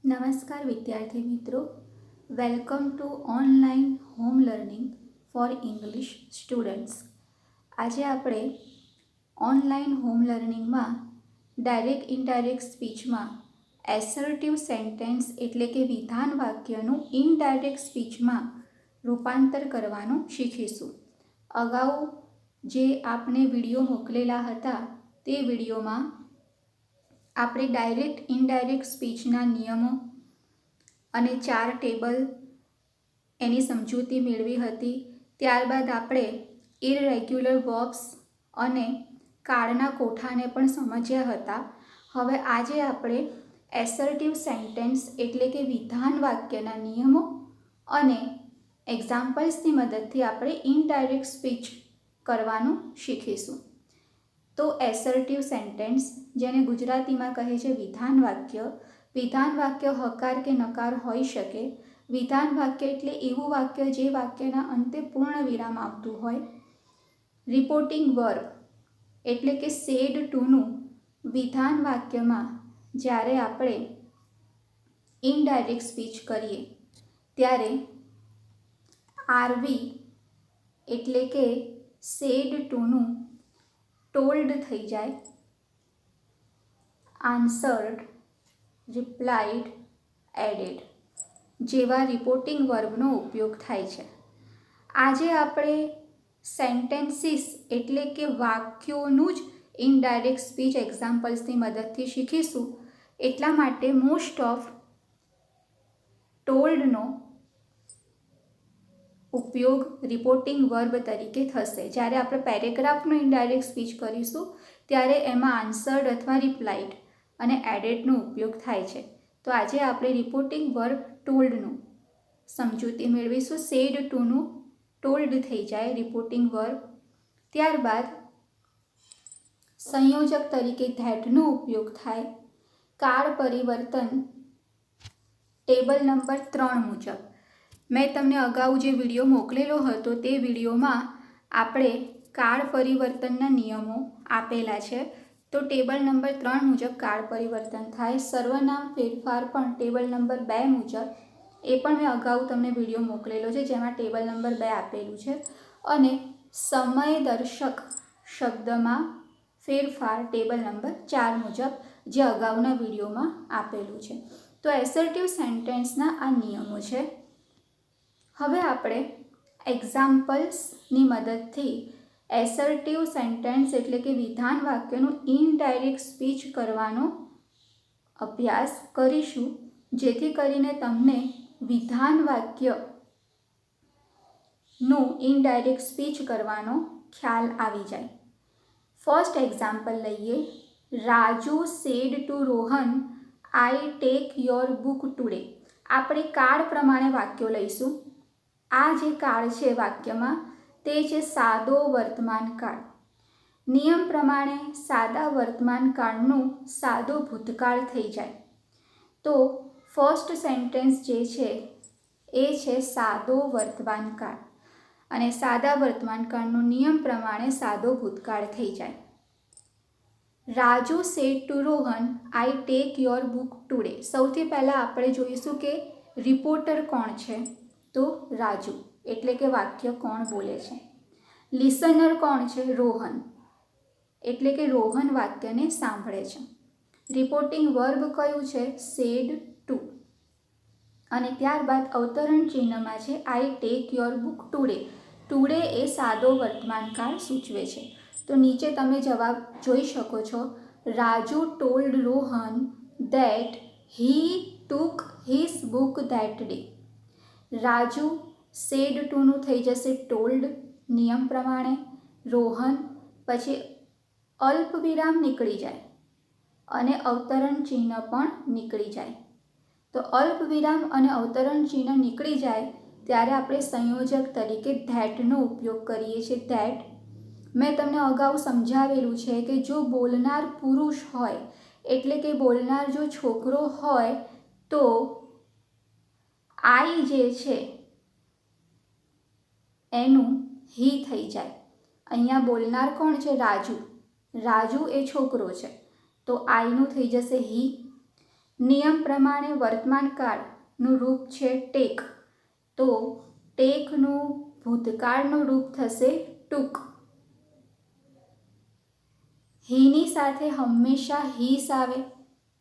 નમસ્કાર વિદ્યાર્થી મિત્રો, welcome to online home learning four English students. આજે આપણે ઓનલાઈન હોમ લર્નિંગમાં ડાયરેક્ટ ઇનડાયરેક્ટ સ્પીચમાં એસર્ટિવ સેન્ટેન્સ એટલે કે વિધાન વાક્યનું ઇનડાયરેક્ટ સ્પીચમાં રૂપાંતર કરવાનું શીખીશું. અગાઉ જે આપણે વિડીયો મોકલેલા હતા તે વિડીયોમાં આપણે ડાયરેક્ટ ઇનડાયરેક્ટ સ્પીચના નિયમો અને 4 ટેબલ એની સમજૂતી મેળવી હતી. ત્યારબાદ આપણે ઇરરેગ્યુલર વર્બ્સ અને કાળના કોઠાને પણ સમજ્યા હતા. હવે આજે આપણે એસર્ટિવ સેન્ટેન્સ એટલે કે વિધાન વાક્યના નિયમો અને એક્ઝામ્પલ્સની મદદથી આપણે ઇનડાયરેક્ટ સ્પીચ કરવાનું શીખીશું. તો એસર્ટિવ સેન્ટેન્સ, જેને ગુજરાતીમાં કહે છે વિધાન વાક્ય. વિધાન વાક્ય હકાર કે નકાર હોઈ શકે. વિધાન વાક્ય એટલે એવું વાક્ય જે વાક્યના અંતે પૂર્ણ વિરામ આવતું હોય. રિપોર્ટિંગ વર્બ એટલે કે સેડ ટુનું વિધાન વાક્યમાં જ્યારે આપણે ઇનડાયરેક્ટ સ્પીચ કરીએ ત્યારે આરવી એટલે કે સેડ ટુનું ટોલ્ડ થઈ જાય. આન્સર્ડ, રિપ્લાઇડ, એડેડ જેવા રિપોર્ટિંગ વર્બનો ઉપયોગ થાય છે. આજે આપણે સેન્ટેન્સીસ એટલે કે વાક્યોનું જ ઇનડાયરેક્ટ સ્પીચ એક્ઝામ્પલ્સની મદદથી શીખીશું. એટલા માટે મોસ્ટ ઓફ ટોલ્ડનો ઉપયોગ રિપોર્ટિંગ વર્બ તરીકે થશે. જ્યારે આપણે પેરેગ્રાફનું ઇનડાયરેક્ટ સ્પીચ કરીશું ત્યારે એમાં આન્સર્ડ અથવા રિપ્લાઇડ અને એડેડનો ઉપયોગ થાય છે. તો આજે આપણે રિપોર્ટિંગ વર્બ ટોલ્ડનું સમજૂતી મેળવીશું. સેડ ટુનું ટોલ્ડ થઈ જાય રિપોર્ટિંગ વર્બ. ત્યારબાદ સંયોજક તરીકે ધેટનો ઉપયોગ થાય. કાળ પરિવર્તન ટેબલ નંબર 3 મુજબ. મેં તમને અગાઉ જે વિડીયો મોકલેલો હતો તે વિડીયોમાં આપણે કાળ પરિવર્તનના નિયમો આપેલા છે. તો ટેબલ નંબર 3 મુજબ કાળ પરિવર્તન થાય. સર્વનામ ફેરફાર પણ ટેબલ નંબર 2 મુજબ, એ પણ મેં અગાઉ તમને વિડીયો મોકલેલો છે જેમાં ટેબલ નંબર 2 આપેલું છે. અને સમયદર્શક શબ્દમાં ફેરફાર ટેબલ નંબર 4 મુજબ, જે અગાઉના વિડીયોમાં આપેલું છે. તો એસર્ટિવ સેન્ટેન્સના આ નિયમો છે. હવે આપણે એક્ઝામ્પલ્સની મદદથી એસર્ટિવ સેન્ટેન્સ એટલે કે વિધાન વાક્યનું ઇનડાયરેક્ટ સ્પીચ કરવાનો અભ્યાસ કરીશું, જેથી કરીને તમને વિધાન વાક્યનું ઇનડાયરેક્ટ સ્પીચ કરવાનો ખ્યાલ આવી જાય. ફર્સ્ટ એક્ઝામ્પલ લઈએ. Raju said to Rohan, I take your book today. આપણે કાળ પ્રમાણે વાક્યો લઈશું. આ જે કાળ છે વાક્યમાં તે છે સાદો વર્તમાન કાળ. નિયમ પ્રમાણે સાદા વર્તમાન કાળનું સાદો ભૂતકાળ થઈ જાય. તો ફર્સ્ટ સેન્ટેન્સ જે છે એ છે સાદો વર્તમાન કાળ, અને સાદા વર્તમાન કાળનો નિયમ પ્રમાણે સાદો ભૂતકાળ થઈ જાય. Raju said to Rohan, I take your book today. સૌથી પહેલાં આપણે જોઈશું કે રિપોર્ટર કોણ છે. તો રાજુ એટલે કે વાક્ય કોણ બોલે છે. લિસનર કોણ છે? રોહન એટલે કે રોહન વાક્યને સાંભળે છે. રિપોર્ટિંગ વર્બ કયું છે? Said to. અને ત્યારબાદ અવતરણ ચિહ્નમાં છે I take your book today. Today એ સાદો વર્તમાન કાળ સૂચવે છે. તો નીચે તમે જવાબ જોઈ શકો છો. Raju told Rohan that he took his book that day. Raju said ટુનું થઈ જશે ટોલ્ડ નિયમ પ્રમાણે. રોહન પછી અલ્પ વિરામ નીકળી જાય અને અવતરણ ચિહ્ન પણ નીકળી જાય. તો અલ્પ વિરામ અને અવતરણ ચિહ્ન નીકળી જાય ત્યારે આપણે સંયોજક તરીકે ધેટનો ઉપયોગ કરીએ છીએ. ધેટ મેં તમને અગાઉ સમજાવેલું છે કે જો બોલનાર પુરુષ હોય એટલે કે બોલનાર જો છોકરો હોય તો આઈ જે છે એનું હી થઈ જાય. અહીંયા બોલનાર કોણ છે? રાજુ. રાજુ એ છોકરો છે તો આઈનું થઈ જશે હી. નિયમ પ્રમાણે વર્તમાન કાળનું રૂપ છે ટેક, તો ટેકનું ભૂતકાળનું રૂપ થશે ટુક. હીની સાથે હંમેશા હીસ આવે.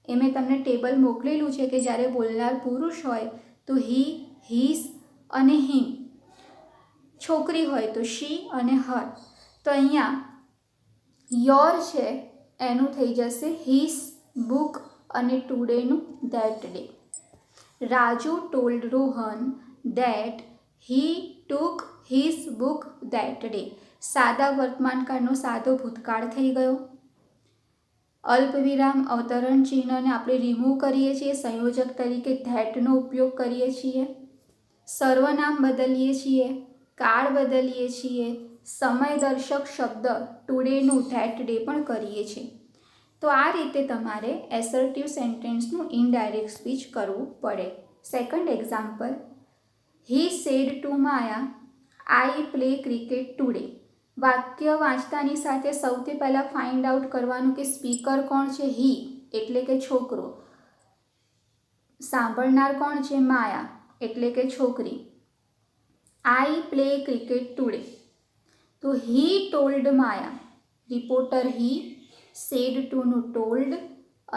એ મેં તમને ટેબલ મોકલેલું છે કે જ્યારે બોલનાર પુરુષ હોય તો હી, હીસ અને હિમ, છોકરી હોય તો શી અને હર. તો અહીંયા યોર છે એનું થઈ જશે હીસ બુક અને ટુડેનું that day. Raju told Rohan that he took his book that day. સાદા વર્તમાનકાળનો સાદો ભૂતકાળ થઈ ગયો. અલ્પવિરામ અવતરણ ચિહ્નને આપણે રિમૂવ કરીએ છીએ, સંયોજક તરીકે ધેટનો ઉપયોગ કરીએ છીએ, સર્વનામ બદલીએ છીએ, કાળ બદલીએ છીએ, સમયદર્શક શબ્દ ટુડેનું ધેટ ડે પણ કરીએ છીએ. તો આ રીતે તમારે એસર્ટિવ સેન્ટેન્સનું ઇનડાયરેક્ટ સ્પીચ કરવું પડે. Second example, he said to Maya I play cricket today. વાક્ય વાંચતાની સાથે સૌથી પહેલાં ફાઇન્ડ આઉટ કરવાનું કે સ્પીકર કોણ છે, હી એટલે કે છોકરો, સાંભળનાર કોણ છે, માયા એટલે કે છોકરી. આઈ પ્લે ક્રિકેટ ટુડે, તો he told Maya, reporter he, said ટુનું ટોલ્ડ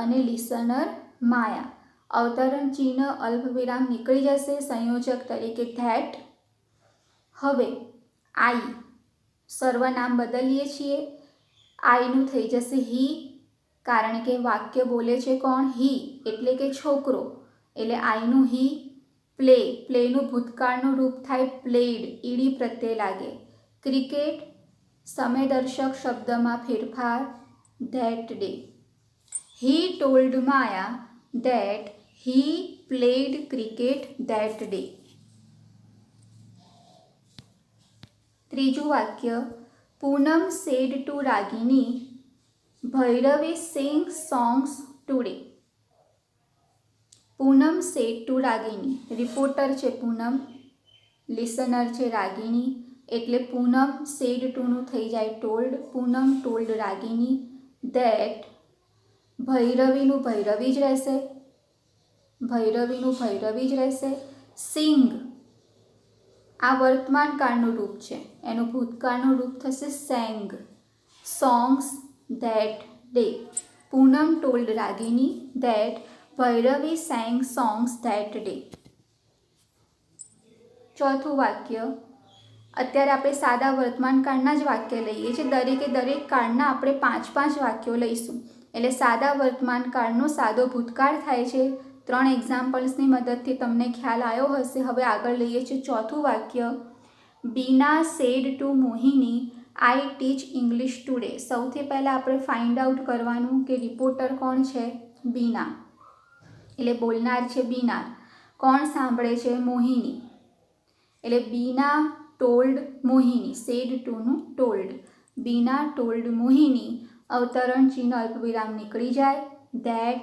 અને લિસનર માયા. અવતરણ ચિહ્ન અલ્પવિરામ નીકળી જશે, સંયોજક તરીકે ધેટ. હવે આઈ સર્વનામ બદલીએ છીએ, આઈનું થઈ જશે હી, કારણ કે વાક્ય બોલે છે કોણ, હી એટલે કે છોકરો, એટલે આઈનું હી. પ્લે, પ્લેનું ભૂતકાળનું રૂપ થાય પ્લેડ, ઈડી પ્રત્યે લાગે. ક્રિકેટ, સમયદર્શક શબ્દમાં ફેરફાર, that day. He told Maya that he played cricket that day. ત્રીજું વાક્ય, Poonam said to Ragini Bhairavi sing songs today. Poonam said to Ragini, reporter છે પૂનમ, લિસનર છે રાગિણી, એટલે પૂનમ સેડ ટુનું થઈ જાય told. Poonam told Ragini that, ભૈરવીનું ભૈરવી જ રહેશે, ભૈરવીનું ભૈરવી જ રહેશે. સિંગ આ વર્તમાન કાળનું રૂપ છે, એનું ભૂતકાળનું રૂપ થશે sang. Songs that day, Poonam told Ragini that Bhairavi sang songs that day. ચોથું વાક્ય, અત્યારે આપણે સાદા વર્તમાન કાળના જ વાક્ય લઈએ છીએ, દરેકે દરેક કાળના આપણે 5-5 વાક્યો લઈશું, એટલે સાદા વર્તમાન કાળનો સાદો ભૂતકાળ થાય છે. 3 એક્ઝામ્પલ્સની મદદથી તમને ખ્યાલ આવ્યો હશે. હવે આગળ લઈએ છીએ ચોથું વાક્ય, Bina said to Mohini I teach English today. સૌથી પહેલાં આપણે ફાઇન્ડ આઉટ કરવાનું કે રિપોર્ટર કોણ છે, બીના, એટલે બોલનાર છે બીના, કોણ સાંભળે છે, મોહિની, એટલે બીના ટોલ્ડ મોહિની, સેડ ટુનું ટોલ્ડ. બીના ટોલ્ડ મોહિની, અવતરણ ચિહ્ન અલ્પવિરામ નીકળી જાય, ધેટ.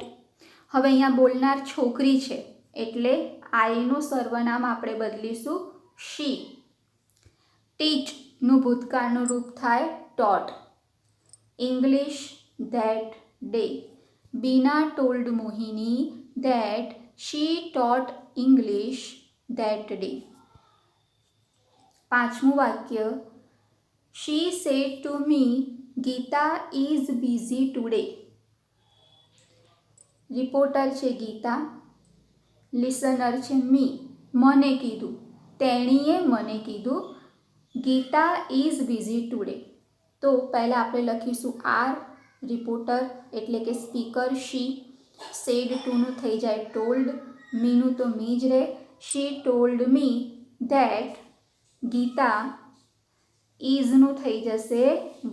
હવે અહીંયા બોલનાર છોકરી છે એટલે આઈનું સર્વનામ આપણે બદલીશું શી. ટીચનું ભૂતકાળનું રૂપ થાય taught. English that day, Bina told Mohini that she taught English that day. પાંચમું વાક્ય, she said to me Geeta is busy today. Reporter છે ગીતા, લિસનર છે મી, મને કીધું, તેણીએ મને કીધું, ગીતા ઇઝ બિઝી ટુડે. તો પહેલાં આપણે લખીશું આર, રિપોર્ટર એટલે કે સ્પીકર શી, સેડ ટુનું થઈ જાય ટોલ્ડ, મીનું તો મી જ રહે, શી ટોલ્ડ મી ધેટ ગીતા ઇઝનું થઈ જશે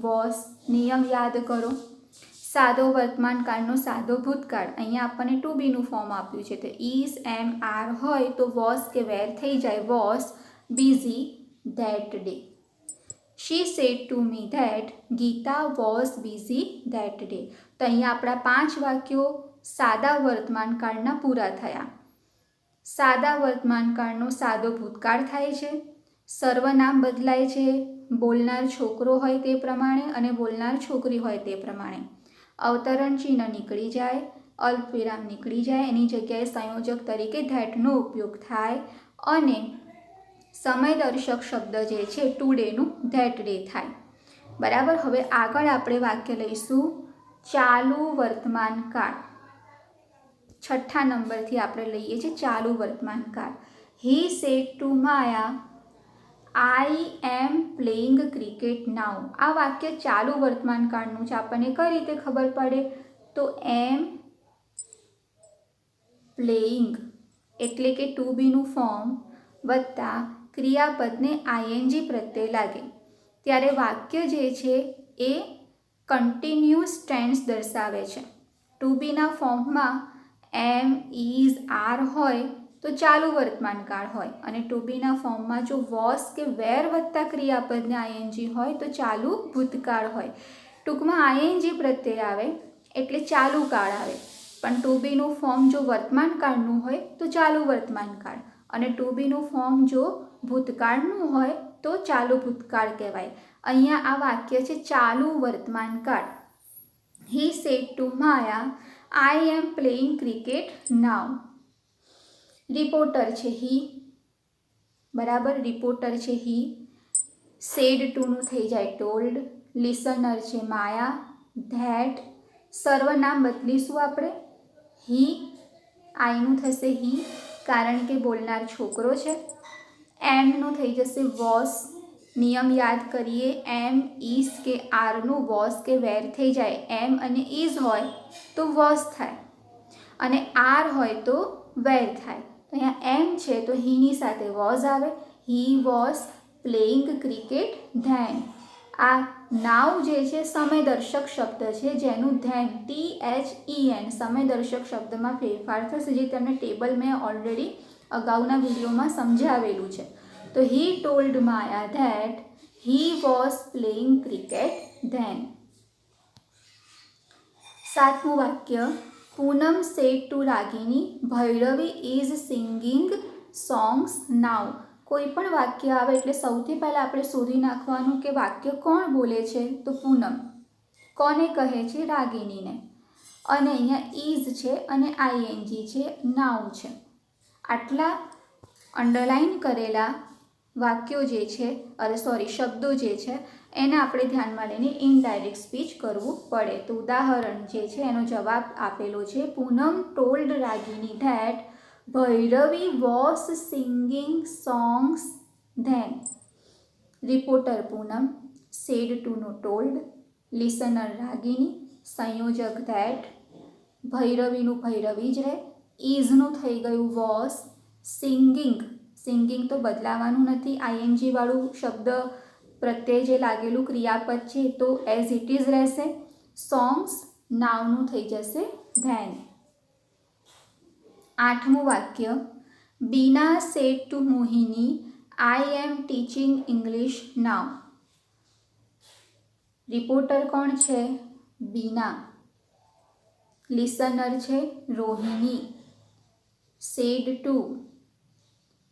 વોસ. નિયમ યાદ કરો, સાદો વર્તમાન કાળનો સાદો ભૂતકાળ, અહીંયા આપણને ટુ બીનું ફોર્મ આપ્યું છે, તો ઇઝ એમ આર હોય તો વોસ કે વેર થઈ જાય, was busy that day. She said to me that Gita was busy that day. તો અહીંયા આપણા 5 વાક્યો સાદા વર્તમાન કાળના પૂરા થયા. સાદા વર્તમાન કાળનો સાદો ભૂતકાળ થાય છે, સર્વનામ બદલાય છે બોલનાર છોકરો હોય તે પ્રમાણે અને બોલનાર છોકરી હોય તે પ્રમાણે, અવતરણ ચિહ્ન નીકળી જાય, અલ્પવિરામ નીકળી જાય, એની જગ્યાએ સંયોજક તરીકે ધેટનો ઉપયોગ થાય અને સમયદર્શક શબ્દ જે છે ટુડેનું ધેટ ડે થાય. બરાબર. હવે આગળ આપણે વાક્ય લઈશું ચાલુ વર્તમાન કાળ. 6થા નંબરથી આપણે લઈએ છીએ ચાલુ વર્તમાન કાળ. He said to Maya I am playing cricket now. આ વાક્ય ચાલુ વર્તમાન કાળનું છે. આપણને કઈ રીતે ખબર પડે? તો એમ પ્લેઇંગ એટલે કે ટુ બીનું ફોર્મ વત્તા ક્રિયાપદને આઈએનજી પ્રત્યે લાગે ત્યારે વાક્ય જે છે એ કન્ટિન્યુઅસ ટેન્સ દર્શાવે છે. ટુ બીના ફોર્મમાં એમ ઇઝ આર હોય તો ચાલુ વર્તમાન કાળ હોય, અને ટુ બીના ફોર્મમાં જો વોસ કે વેર વત્તા ક્રિયાપદને આઈએનજી હોય તો ચાલુ ભૂતકાળ હોય. ટૂંકમાં આઈએનજી પ્રત્યે આવે એટલે ચાલુ કાળ આવે, પણ ટુ બીનું ફોર્મ જો વર્તમાન કાળનું હોય તો ચાલુ વર્તમાન કાળ, અને ટુ બીનું ફોર્મ જો ભૂતકાળનું હોય તો ચાલુ ભૂતકાળ કહેવાય. અહીંયા આ વાક્ય છે ચાલુ વર્તમાન કાળ. He said to Maya I am playing cricket now. Reporter છે હી. બરાબર. રિપોર્ટર છે હી. સેડ ટુનું થઈ જાય ટોલ્ડ. લિસનર છે માયા. ધેટ સર્વનામ બદલીશું આપણે. હી આઈનું થશે હી કારણ કે બોલનાર છોકરો છે. એમનું થઈ જશે વોસ. નિયમ યાદ કરીએ, એમ ઇઝ કે આરનું વોસ કે વેર થઈ જાય. એમ અને ઇઝ હોય તો વોસ થાય અને આર હોય તો વેર થાય. તો અહીંયા એમ છે તો હીની સાથે વોઝ આવે. He was playing cricket then. આ નાવ જે છે સમયદર્શક શબ્દ છે જેનું ધેન THEN સમયદર્શક શબ્દમાં ફેરફાર થશે, જે તમને ટેબલ મેં ઓલરેડી અગાઉના વિડીયોમાં સમજાવેલું છે. તો he told Maya that he was playing cricket then. 7મું વાક્ય Poonam said to Ragini Bhairavi is singing songs now. કોઈ પણ વાક્ય આવે એટલે સૌથી પહેલાં આપણે શોધી નાખવાનું કે વાક્ય કોણ બોલે છે. તો પૂનમ. કોને કહે છે? રાગિનીને. અને અહીંયા ઇઝ છે અને આઈએનજી છે, નાઉ છે. આટલા અંડરલાઇન કરેલા વાક્યો જે છે શબ્દો જે છે એને આપણે ધ્યાનમાં લઈને ઇનડાયરેક્ટ સ્પીચ કરવું પડે. તો ઉદાહરણ જે છે એનો જવાબ આપેલો છે Poonam told Ragini that Bhairavi was singing songs then. Reporter Poonam. Said ટુનું ટોલ્ડ. લિસનર રાગિની. સંયોજક ધેટ. ભૈરવીનું ભૈરવી જ રહે. ઇઝનું થઈ ગયું વોઝ. સિંગિંગ. સિંગિંગ તો બદલાવાનું નથી, આઈએનજી વાળું શબ્દ પ્રત્યે જે લાગેલું ક્રિયાપદ છે તો એઝ ઇટ ઇઝ રહેશે. સોંગ્સ નાવનું થઈ જશે ધેન. 8મું વાક્ય Bina said to Mohini I am teaching English now. Reporter કોણ છે? બીના. લિસનર છે રોહિણી. સેડ ટુ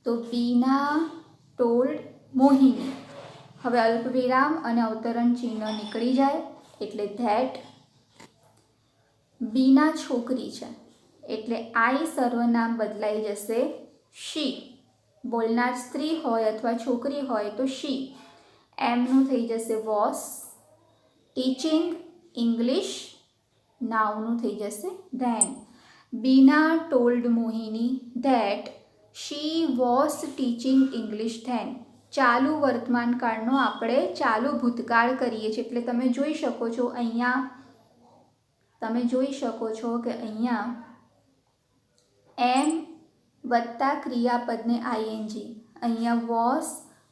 તો બીના ટોલ્ડ મોહિની. હવે અલ્પવિરામ અને અવતરણ ચિહ્ન નીકળી જાય એટલે ધેટ. બીના છોકરી છે એટલે આઈ સર્વનામ બદલાઈ જશે શી. બોલનાર સ્ત્રી હોય અથવા છોકરી હોય તો શી. એમનું થઈ જશે વોસ. ટીચિંગ ઇંગ્લિશ નાવનું થઈ જશે then. Beena told Mohini that she was teaching English then. ચાલુ વર્તમાન કાળનો આપણે ચાલુ ભૂતકાળ કરીએ છીએ એટલે તમે જોઈ શકો છો કે અહીંયા એમ વત્તા ક્રિયાપદને આઈએનજી, અહીંયા વોસ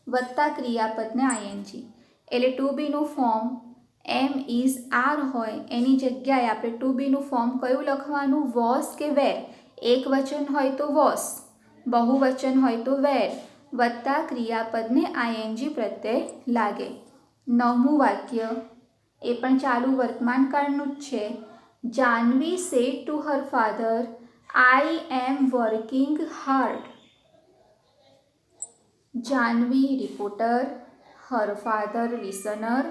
વત્તા ક્રિયાપદને આઈએનજી એટલે ટુ બીનું ફોર્મ એમ ઇઝ આર હોય એની જગ્યાએ આપણે ટુ બીનું ફોર્મ કયું લખવાનું? વોસ કે વેર. એક વચન હોય તો વોસ, બહુવચન હોય તો વેર વત્તા ક્રિયાપદને આઈએનજી પ્રત્યે લાગે. 9મું વાક્ય એ પણ ચાલુ વર્તમાન કાળનું જ છે. Jahnavi said to her father I am working hard. Jahnavi reporter. Her father listener.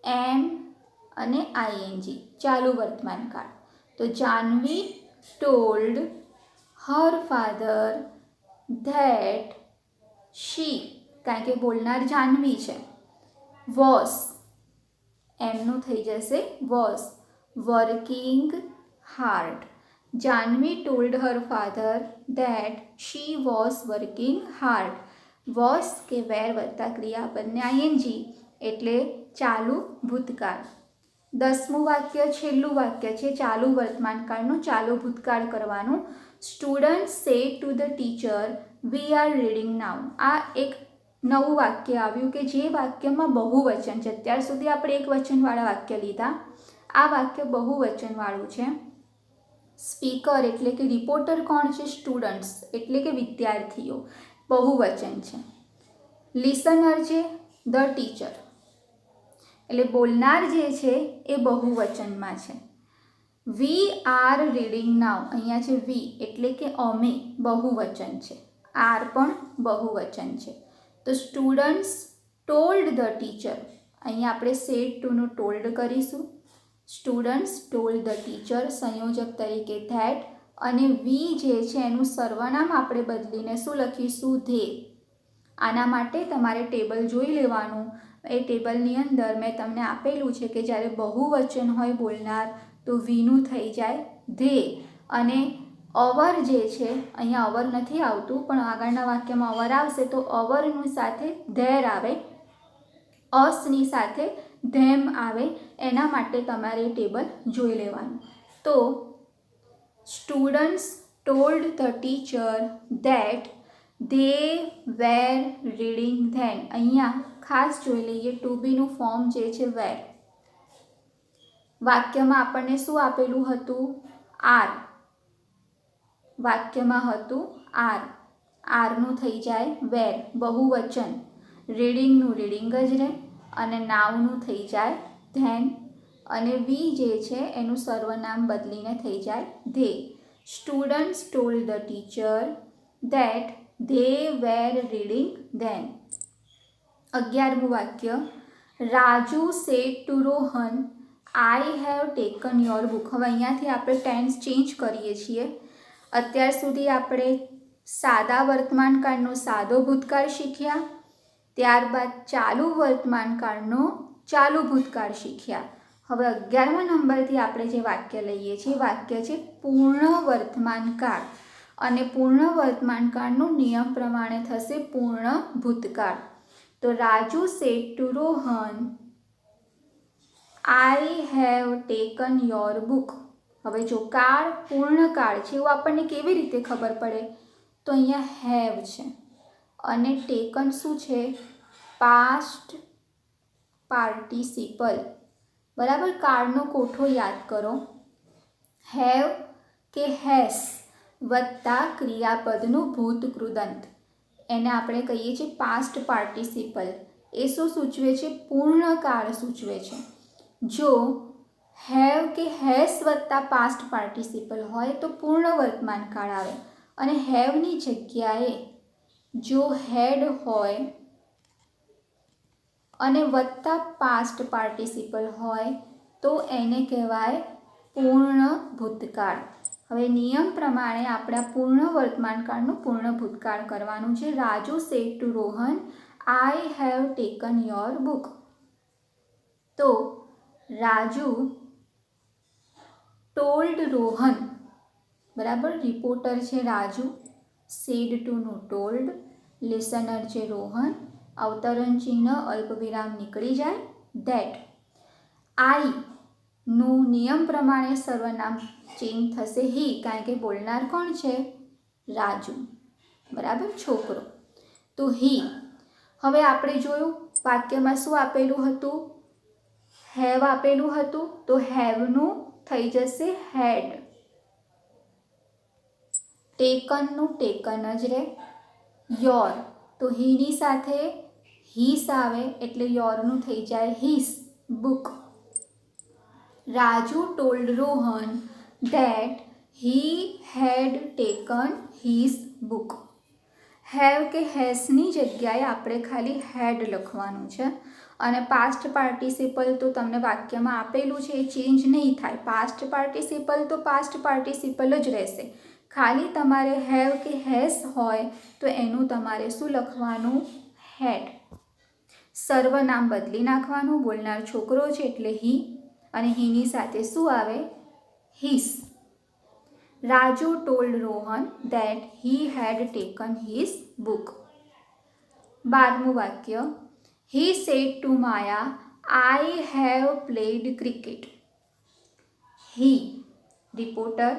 Am અને આઈએનજી ચાલુ વર્તમાન કાળ. તો Jahnavi told her father that she, કારણ કે બોલનાર જાહ્નવી છે, વોઝ એમનું થઈ જશે was working hard. Jahnavi told her father that she was working hard. Was કે વેર વત્તા ક્રિયાપદને આઈએનજી એટલે ચાલુ ભૂતકાળ. 10મું વાક્ય છેલ્લું વાક્ય છે ચાલુ વર્તમાનકાળનું ચાલુ ભૂતકાળ કરવાનું. Student said to the teacher we are reading now. આ એક નવું વાક્ય આવ્યું કે જે વાક્યમાં બહુવચન છે. અત્યાર સુધી આપણે એક વચનવાળા વાક્ય લીધા, આ વાક્ય બહુવચનવાળું છે. સ્પીકર એટલે કે રિપોર્ટર કોણ છે? સ્ટુડન્ટ્સ એટલે કે વિદ્યાર્થીઓ, બહુવચન છે. લિસનર છે ધ ટીચર, એટલે બોલનાર જે છે એ બહુવચનમાં છે. વી આર રીડિંગ નાઉ, અહીંયા છે વી એટલે કે અમે, બહુવચન છે. આર પણ બહુવચન છે. તો સ્ટુડન્ટ્સ ટોલ્ડ ધ ટીચર, અહીંયા આપણે સેડ ટુનું ટોલ્ડ કરીશું. સ્ટુડન્ટ્સ ટોલ્ડ ધ ટીચર સંયોજક તરીકે ધેટ, અને વી જે છે એનું સર્વનામ આપણે બદલીને શું લખીશું? ધે. આના માટે તમારે ટેબલ જોઈ લેવાનું. એ ટેબલની અંદર મેં તમને આપેલું છે કે જ્યારે બહુવચન હોય બોલનાર તો વીનું થઈ જાય ધે, અને અવર જે છે અહીંયા અવર નથી આવતું પણ આગળના વાક્યમાં અવર આવશે તો અવરની સાથે ધેર આવે, અસની સાથે ધેમ આવે. એના માટે તમારે ટેબલ જોઈ લેવાનું. તો students told the teacher that they were reading then. અહીંયા ખાસ જોઈ લઈએ ટુ બીનું ફોર્મ જે છે વેર. વાક્યમાં આપણને શું આપેલું હતું? આર. વાક્યમાં હતું આર, આરનું થઈ જાય વેર, બહુવચન. રીડિંગનું રીડિંગ જ રહે, અને નાવનું થઈ જાય ધેન, અને વી જે છે એનું સર્વનામ બદલીને થઈ જાય they. Students told the teacher that they were reading then. 11મું વાક્ય Raju said to Rohan I have taken your book. હવે અહીંયાથી આપણે ટેન્સ ચેન્જ કરીએ છીએ. અત્યાર સુધી આપણે સાદા વર્તમાનકાળનો સાદો ભૂતકાળ શીખ્યા, ત્યારબાદ ચાલુ વર્તમાનકાળનો ચાલુ ભૂતકાળ શીખ્યા. હવે 11મા નંબરથી આપણે જે વાક્ય લઈએ છીએ વાક્ય છે પૂર્ણ વર્તમાનકાળ, અને પૂર્ણ વર્તમાનકાળનો નિયમ પ્રમાણે થશે પૂર્ણ ભૂતકાળ. તો Raju said to Rohan I have taken your book. હવે જો કાળ પૂર્ણકાળ છે એવું આપણને કેવી રીતે ખબર પડે? તો અહીંયા હેવ છે અને ટેકન શું છે? Past participle. બરાબર, કાળનો કોઠો યાદ કરો. હેવ કે હેસ વત્તા ક્રિયાપદનું ભૂતકૃદંત, એને આપણે કહીએ છીએ પાસ્ટ પાર્ટિસિપલ. એ શું સૂચવે છે? પૂર્ણકાળ સૂચવે છે. જો હેવ કે હેસ વત્તા પાસ્ટ પાર્ટિસિપલ હોય તો પૂર્ણ વર્તમાનકાળ આવે, અને હેવની જગ્યાએ જો હેડ હોય અને વત્તા પાસ્ટ પાર્ટિસિપલ હોય તો એને કહેવાય પૂર્ણ ભૂતકાળ. હવે નિયમ પ્રમાણે આપણા પૂર્ણ વર્તમાનકાળનું પૂર્ણ ભૂતકાળ કરવાનું છે. Raju said to Rohan I have taken your book. તો રાજુ ટોલ્ડ રોહન, બરાબર, રિપોર્ટર છે રાજુ, સેડ ટુનું ટોલ્ડ, લિસનર છે રોહન, અવતરણ ચિહ્ન અલ્પવિરામ નીકળી જાય, ધેટ. આઈ નું નિયમ પ્રમાણે સર્વનામ ચેન્જ થશે હી, કારણ કે બોલનાર કોણ છે? રાજુ, બરાબર, છોકરો. તો હી. હવે આપણે જોયું વાક્યમાં શું આપેલું હતું? હેવ આપેલું હતું, તો હેવનું થઈ જશે હેડ. ટેકનનું ટેકન જ રહે. યોર, તો હીની સાથે હીસ આવે એટલે યોરનું થઈ જાય his, book. Raju told Rohan that he had taken his book. Have કે હેસની જગ્યાએ આપણે ખાલી હેડ લખવાનું છે, અને પાસ્ટ પાર્ટિસિપલ તો તમને વાક્યમાં આપેલું છે, એ ચેન્જ નહીં થાય. પાસ્ટ પાર્ટિસિપલ તો પાસ્ટ પાર્ટિસિપલ જ રહેશે. ખાલી તમારે હેવ કે હેઝ હોય તો એનું તમારે શું લખવાનું? હેડ. સર્વનામ બદલી નાખવાનું. બોલનાર છોકરો છે એટલે હી, અને હીની સાથે શું આવે? His. Raju told Rohan that he had taken his book. 12મું વાક્ય, he said to Maya, I have played cricket. he reporter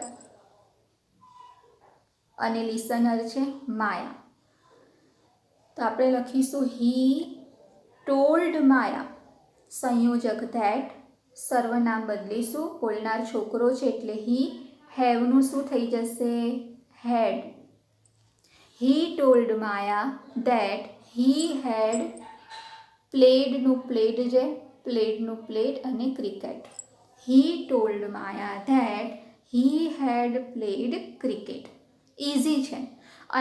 અને લિસનર છે માયા. તો આપણે લખીશું he told Maya. સંયોજક that. સર્વનામ બદલીશું. બોલનાર છોકરો છે એટલે he. હેવનું શું થઈ જશે? had. he told Maya that he had played નું played છે, played નું played અને cricket. he told Maya that he had played cricket. Easy છે.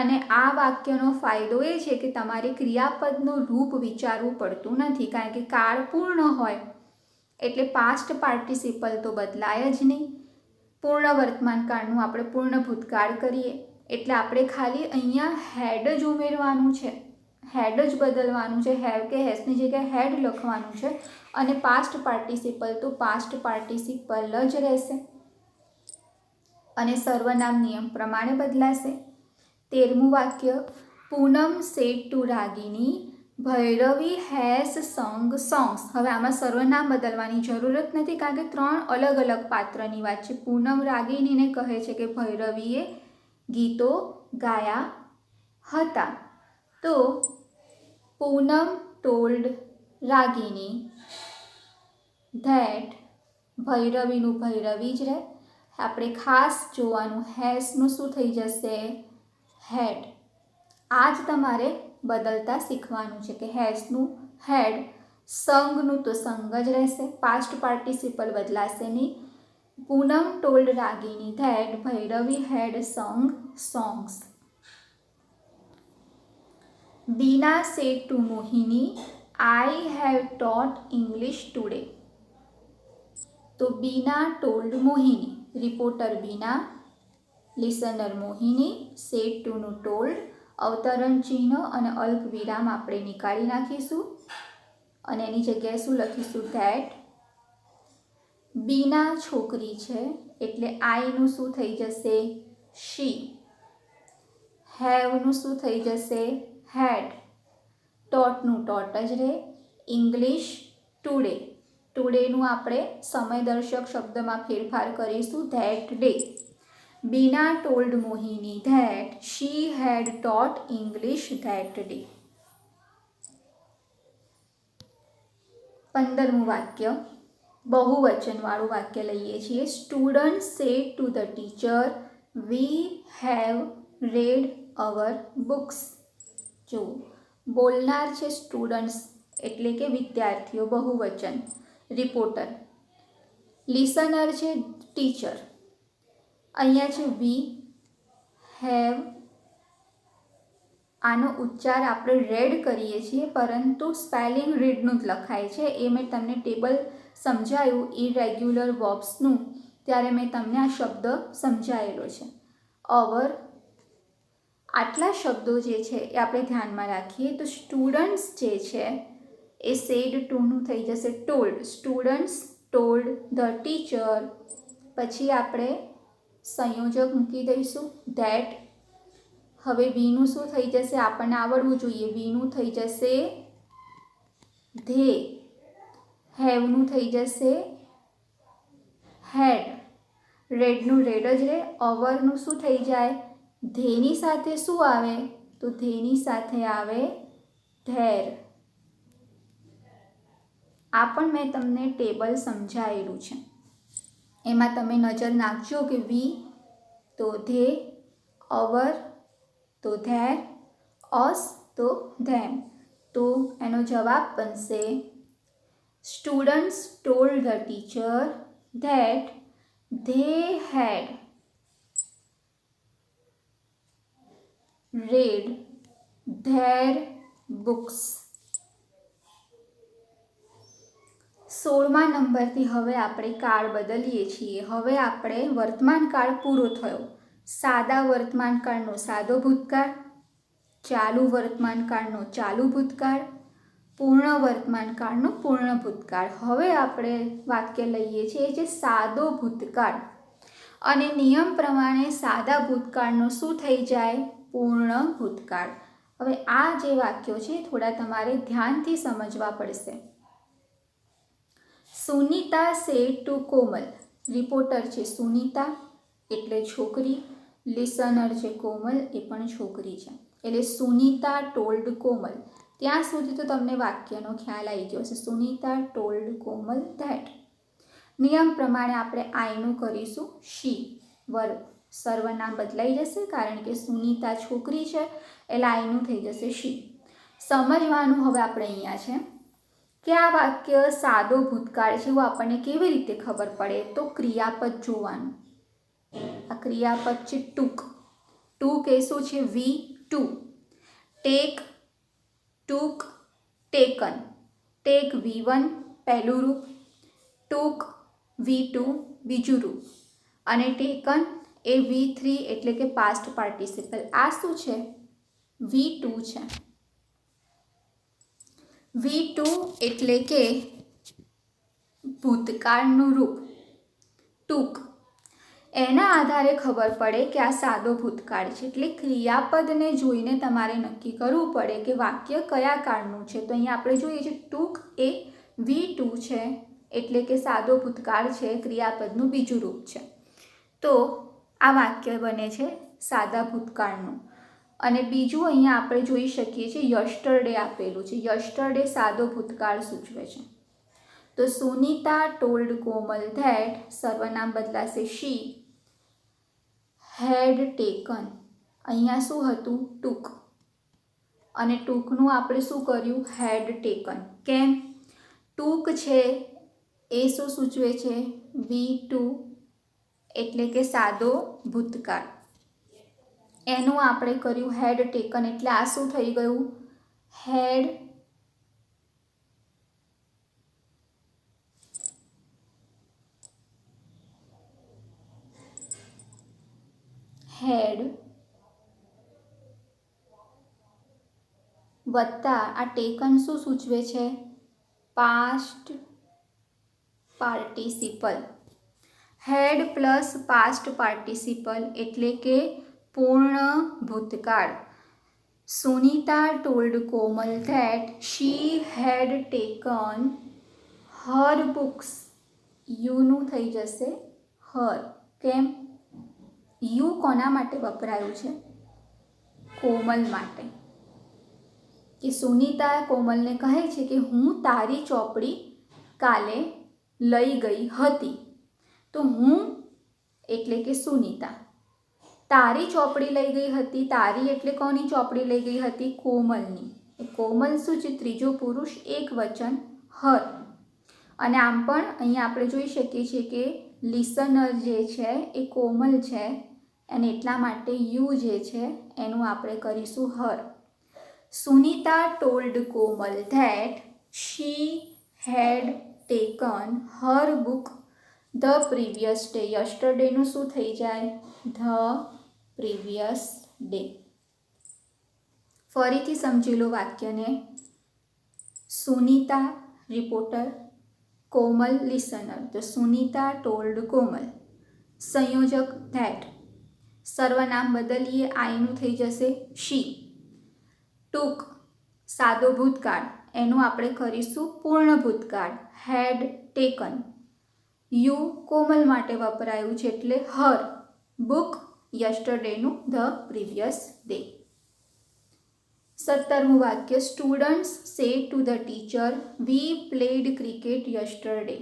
અને આ વાક્યનો ફાયદો એ છે કે તમારે ક્રિયાપદનું રૂપ વિચારવું પડતું નથી, કારણ કે કાળ પૂર્ણ હોય એટલે પાસ્ટ પાર્ટિસિપલ તો બદલાય જ નહીં. પૂર્ણ વર્તમાન કાળનું આપણે પૂર્ણ ભૂતકાળ કરીએ એટલે આપણે ખાલી અહીંયા હેડ જ ઉમેરવાનું છે, હેડ જ બદલવાનું છે. હેવ કે હેઝની જગ્યાએ હેડ લખવાનું છે. અને પાસ્ટ પાર્ટિસિપલ તો પાસ્ટ પાર્ટિસિપલ જ રહેશે અને સર્વનામ નિયમ પ્રમાણે બદલાશે. 13મું વાક્ય, Poonam said to Ragini Bhairavi has sung songs. હવે આમાં સર્વનામ બદલવાની જરૂરત નથી, કારણ કે 3 અલગ અલગ પાત્રની વાત છે. પૂનમ રાગિનીને કહે છે કે ભૈરવીએ ગીતો ગાયા હતા. તો પૂનમ ટોલ્ડ રાગિની ધેટ, ભૈરવીનું ભૈરવી જ રહે. આપણે ખાસ જોવાનું હેઝનું શું થઈ જશે? હેડ. આ જ તમારે બદલતા શીખવાનું છે કે હેઝનું હેડ, સંગનું તો સંગ જ રહેશે, પાસ્ટ પાર્ટિસિપલ બદલાશે નહીં. Poonam told Ragini that Bhairavi had sung songs. Beena said to Mohini I have taught English today. તો બીના told Mohini, reporter Beena, listener Mohini, said ટુનું ટોલ્ડ, અવતરણ ચિહ્ન અને અલ્પ વિરામ આપણે નીકાળી નાખીશું અને એની જગ્યાએ શું લખીશું? ધેટ. બીના છોકરી છે એટલે આઈનું શું થઈ જશે? શી. હેવનું શું થઈ જશે? હેડ. ટોટનું ટોટ જ રહે. ઇંગ્લિશ ટુડે, ટુડેનું આપણે સમયદર્શક શબ્દમાં ફેરફાર કરીશું, that day. Bina told Mohini that she had taught English that day. 15મું વાક્ય, બહુવચનવાળું વાક્ય લઈએ છીએ. Student said to the teacher we have read our books. જો બોલનાર છે સ્ટુડન્ટ્સ એટલે કે વિદ્યાર્થીઓ, બહુવચન. રિપોર્ટર. લિસનર છે ટીચર. અહીંયા છે વી હેવ. આનો ઉચ્ચાર આપણે રેડ કરીએ છીએ પરંતુ સ્પેલિંગ રીડનું જ લખાય છે. એ મેં તમને ટેબલ સમજાયું ઇરેગ્યુલર વર્બ્સનું, ત્યારે મેં તમને આ શબ્દ સમજાયેલો છે. અવર. આટલા શબ્દો જે છે એ આપણે ધ્યાનમાં રાખીએ તો સ્ટુડન્ટ્સ જે છે એ સેડ ટુનું થઈ જશે told. Students told the teacher. પછી આપણે સંયોજક મૂકી દઈશું ધેટ. હવે વીનું શું થઈ જશે? આપણને આવડવું જોઈએ. વીનું થઈ જશે ધે. હેવનું થઈ જશે હેડ. રેડનું રેડ જ રહે. અવરનું શું થઈ જાય? ધેની સાથે શું આવે? તો ધેની સાથે આવે ધેર. આ પણ મેં તમને ટેબલ સમજાયેલું છે, એમાં તમે નજર નાખજો કે વી તો ધે, અવર તો ધેર, અસ તો ધેમ. તો એનો જવાબ બનશે students told the teacher that they head read their books. 16મા નંબરથી હવે આપણે કાળ બદલીએ છીએ. હવે આપણે વર્તમાન કાળ પૂરો થયો. સાદા વર્તમાન કાળનો સાદો ભૂતકાળ, ચાલુ વર્તમાન કાળનો ચાલુ ભૂતકાળ, પૂર્ણ વર્તમાન કાળનો પૂર્ણ ભૂતકાળ. હવે આપણે વાક્ય લઈએ છીએ જે સાદો ભૂતકાળ, અને નિયમ પ્રમાણે સાદા ભૂતકાળનો શું થઈ જાય? પૂર્ણ ભૂતકાળ. હવે આ જે વાક્યો છે થોડા તમારે ધ્યાનથી સમજવા પડશે. સુનીતા સેડ ટુ કોમલ. રિપોર્ટર છે સુનીતા એટલે છોકરી, લિસનર છે કોમલ એ પણ છોકરી છે. એટલે સુનીતા ટોલ્ડ કોમલ. ત્યાં સુધી તો તમને વાક્યનો ખ્યાલ આવી ગયો છે. Sunita told Komal that. નિયમ પ્રમાણે આપણે આઈનું કરીશું શી. વર્બ સર્વનામ બદલાઈ જશે કારણ કે સુનીતા છોકરી છે એટલે આઈનું થઈ જશે શી. સમજવાનું હવે આપણે અહીંયા છે કે આ વાક્ય સાદો ભૂતકાળ છે એવું આપણને કેવી રીતે ખબર પડે? તો ક્રિયાપદ જોવાનું. આ ક્રિયાપદ છે ટૂક. ટૂક એ શું છે? V two. Take, took, taken. Take V1 પહેલું રૂપ, ટૂક V2 બીજું રૂપ, અને ટેકન એ V3 એટલે કે પાસ્ટ પાર્ટિસિપલ. આ શું છે? V2 છે. V2 એટલે કે ભૂતકાળનું રૂપ ટૂક. એના આધારે ખબર પડે કે આ સાદો ભૂતકાળ છે. એટલે ક્રિયાપદને જોઈને તમારે નક્કી કરવું પડે કે વાક્ય કયા કાળનું છે. તો અહીંયા આપણે જોઈએ છે ટૂક એ V2 છે એટલે કે સાદો ભૂતકાળ છે, ક્રિયાપદનું બીજું રૂપ છે. તો આ વાક્ય બને છે સાદા ભૂતકાળનું. અને બીજું અહીંયા આપણે જોઈ શકીએ છીએ યસ્ટરડે આપેલું છે. યસ્ટરડે સાદો ભૂતકાળ સૂચવે છે. તો સુનીતા ટોલ્ડ કોમલ ધેટ સર્વનામ બદલાશે શી હેડ ટેકન. અહીંયા શું હતું? ટૂક. અને ટૂકનું આપણે શું કર્યું? હેડ ટેકન. કેમ? ટૂક છે એ શું સૂચવે છે? V2 એટલે કે સાદો ભૂતકાળ. એનું આપણે કર્યું હેડ ટેકન એટલે આ શું થઈ ગયું? હેડ વત્તા આ ટેકન શું સૂચવે છે? Past participle. Had plus past participle એટલે કે પૂર્ણ ભૂતકાળ. Sunita told Komal that she had taken her books. યુનું થઈ જશે હર. કેમ? યુ કોના માટે વપરાયું છે? કોમલ માટે. કે સુનીતા કોમલને કહે છે કે હું તારી ચોપડી કાલે લઈ ગઈ હતી. તો હું એટલે કે સુનીતા. તારી ચોપડી લઈ ગઈ હતી. તારી એટલે કોની ચોપડી લઈ ગઈ હતી? કોમલની. કોમલ શું છે? ત્રીજો પુરુષ એક વચન હર. અને આમ પણ અહીંયા આપણે જોઈ શકીએ છીએ કે લિસનર જે છે એ કોમલ છે અને એટલા માટે યુ જે છે એનું આપણે કરીશું her. Sunita told Komal that she had taken her book the previous day. યસ્ટરડેનું શું થઈ જાય? The previous day. ફરીથી સમજી લો વાક્યને. Sunita reporter, Komal listener. તો સુનીતા ટોલ્ડ કોમલ. સંયોજક ધેટ. સર્વનામ બદલીએ આઈનું થઈ જશે શી. ટૂક સાદો ભૂતકાળ એનું આપણે કરીશું પૂર્ણ ભૂતકાળ હેડ ટેકન. યુ કોમલ માટે વપરાયું છે એટલે હર. બુક યસ્ટરડેનું ધ પ્રીવિયસ ડે. 17મું વાક્ય students say to the teacher we played cricket yesterday.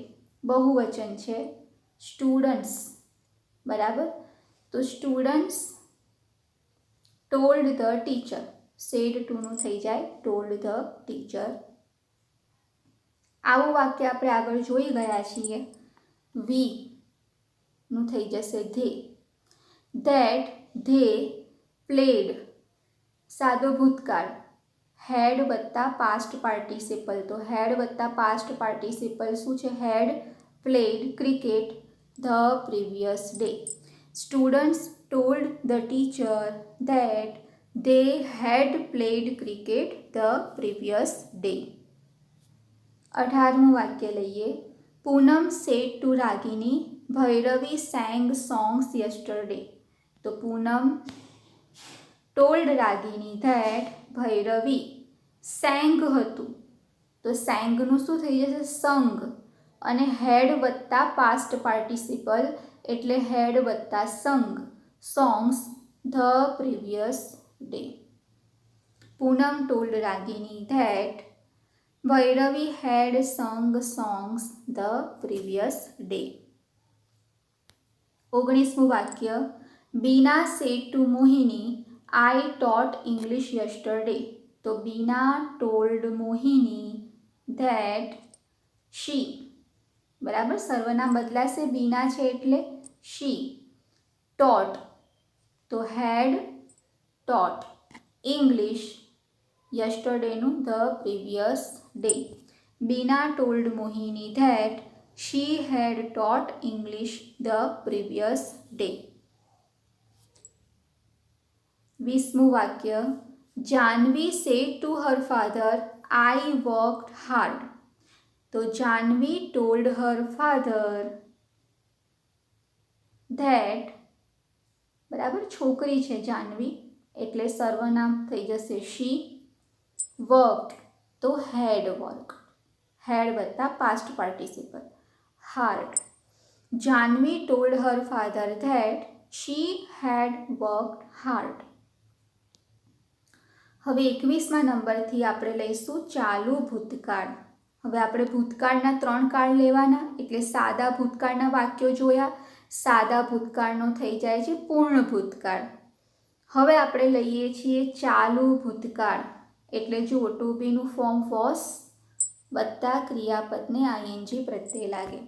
બહુવચન છે સ્ટુડન્ટ્સ. બરાબર. તો students told the teacher. Said ટુનું થઈ જાય ટોલ્ડ ધ ટીચર. આવું વાક્ય આપણે આગળ જોઈ ગયા છીએ. વી નું થઈ જશે ધે. ધેટ ધે પ્લેડ સાદો ભૂતકાળ હેડ વત્તા પાસ્ટ પાર્ટિસિપલ, તો હેડ વત્તા પાસ્ટ પાર્ટિસિપલ શું છે? Had played cricket the previous day. Students told the teacher that they had played cricket the previous day. 18મું વાક્ય લઈએ. પૂનમ said to Ragini, Bhairavi sang songs yesterday. તો પૂનમ told Ragini that Bhairavi sang હતું, તો sang નું શું થઈ જશે? sung. અને had વત્તા past participle એટલે had વત્તા sung songs the previous day. Poonam told Ragini that Bhairavi had sung songs the previous day. 19મું વાક્ય. Beena said to Mohini, I taught English yesterday. તો Beena told Mohini that she, બરાબર, સર્વનામ બદલાશે, બીના છે એટલે she taught, તો had taught English yesterday નું the previous day. Beena told Mohini that she had taught English the previous day. 20મું વાક્ય. Janvi said to her father, I worked hard. તો Janvi told her father that, બરાબર, છોકરી છે જાનવી એટલે સર્વનામ થઈ જશે she. worked તો had worked, had વત્તા past participle hard. Janvi told her father that she had worked hard. હવે 21મા નંબરથી આપણે લઈશું ચાલુ ભૂતકાળ. હવે આપણે ભૂતકાળના 3 કાળ લેવાના, એટલે સાદા ભૂતકાળના વાક્યો જોયા, સાદા ભૂતકાળનો થઈ જાય છે પૂર્ણ ભૂતકાળ. હવે આપણે લઈએ છીએ ચાલુ ભૂતકાળ, એટલે જુઓ ટુ બીનું ફોર્મ વોસ વત્તા ક્રિયાપદને આઈએનજી પ્રત્યે લાગે.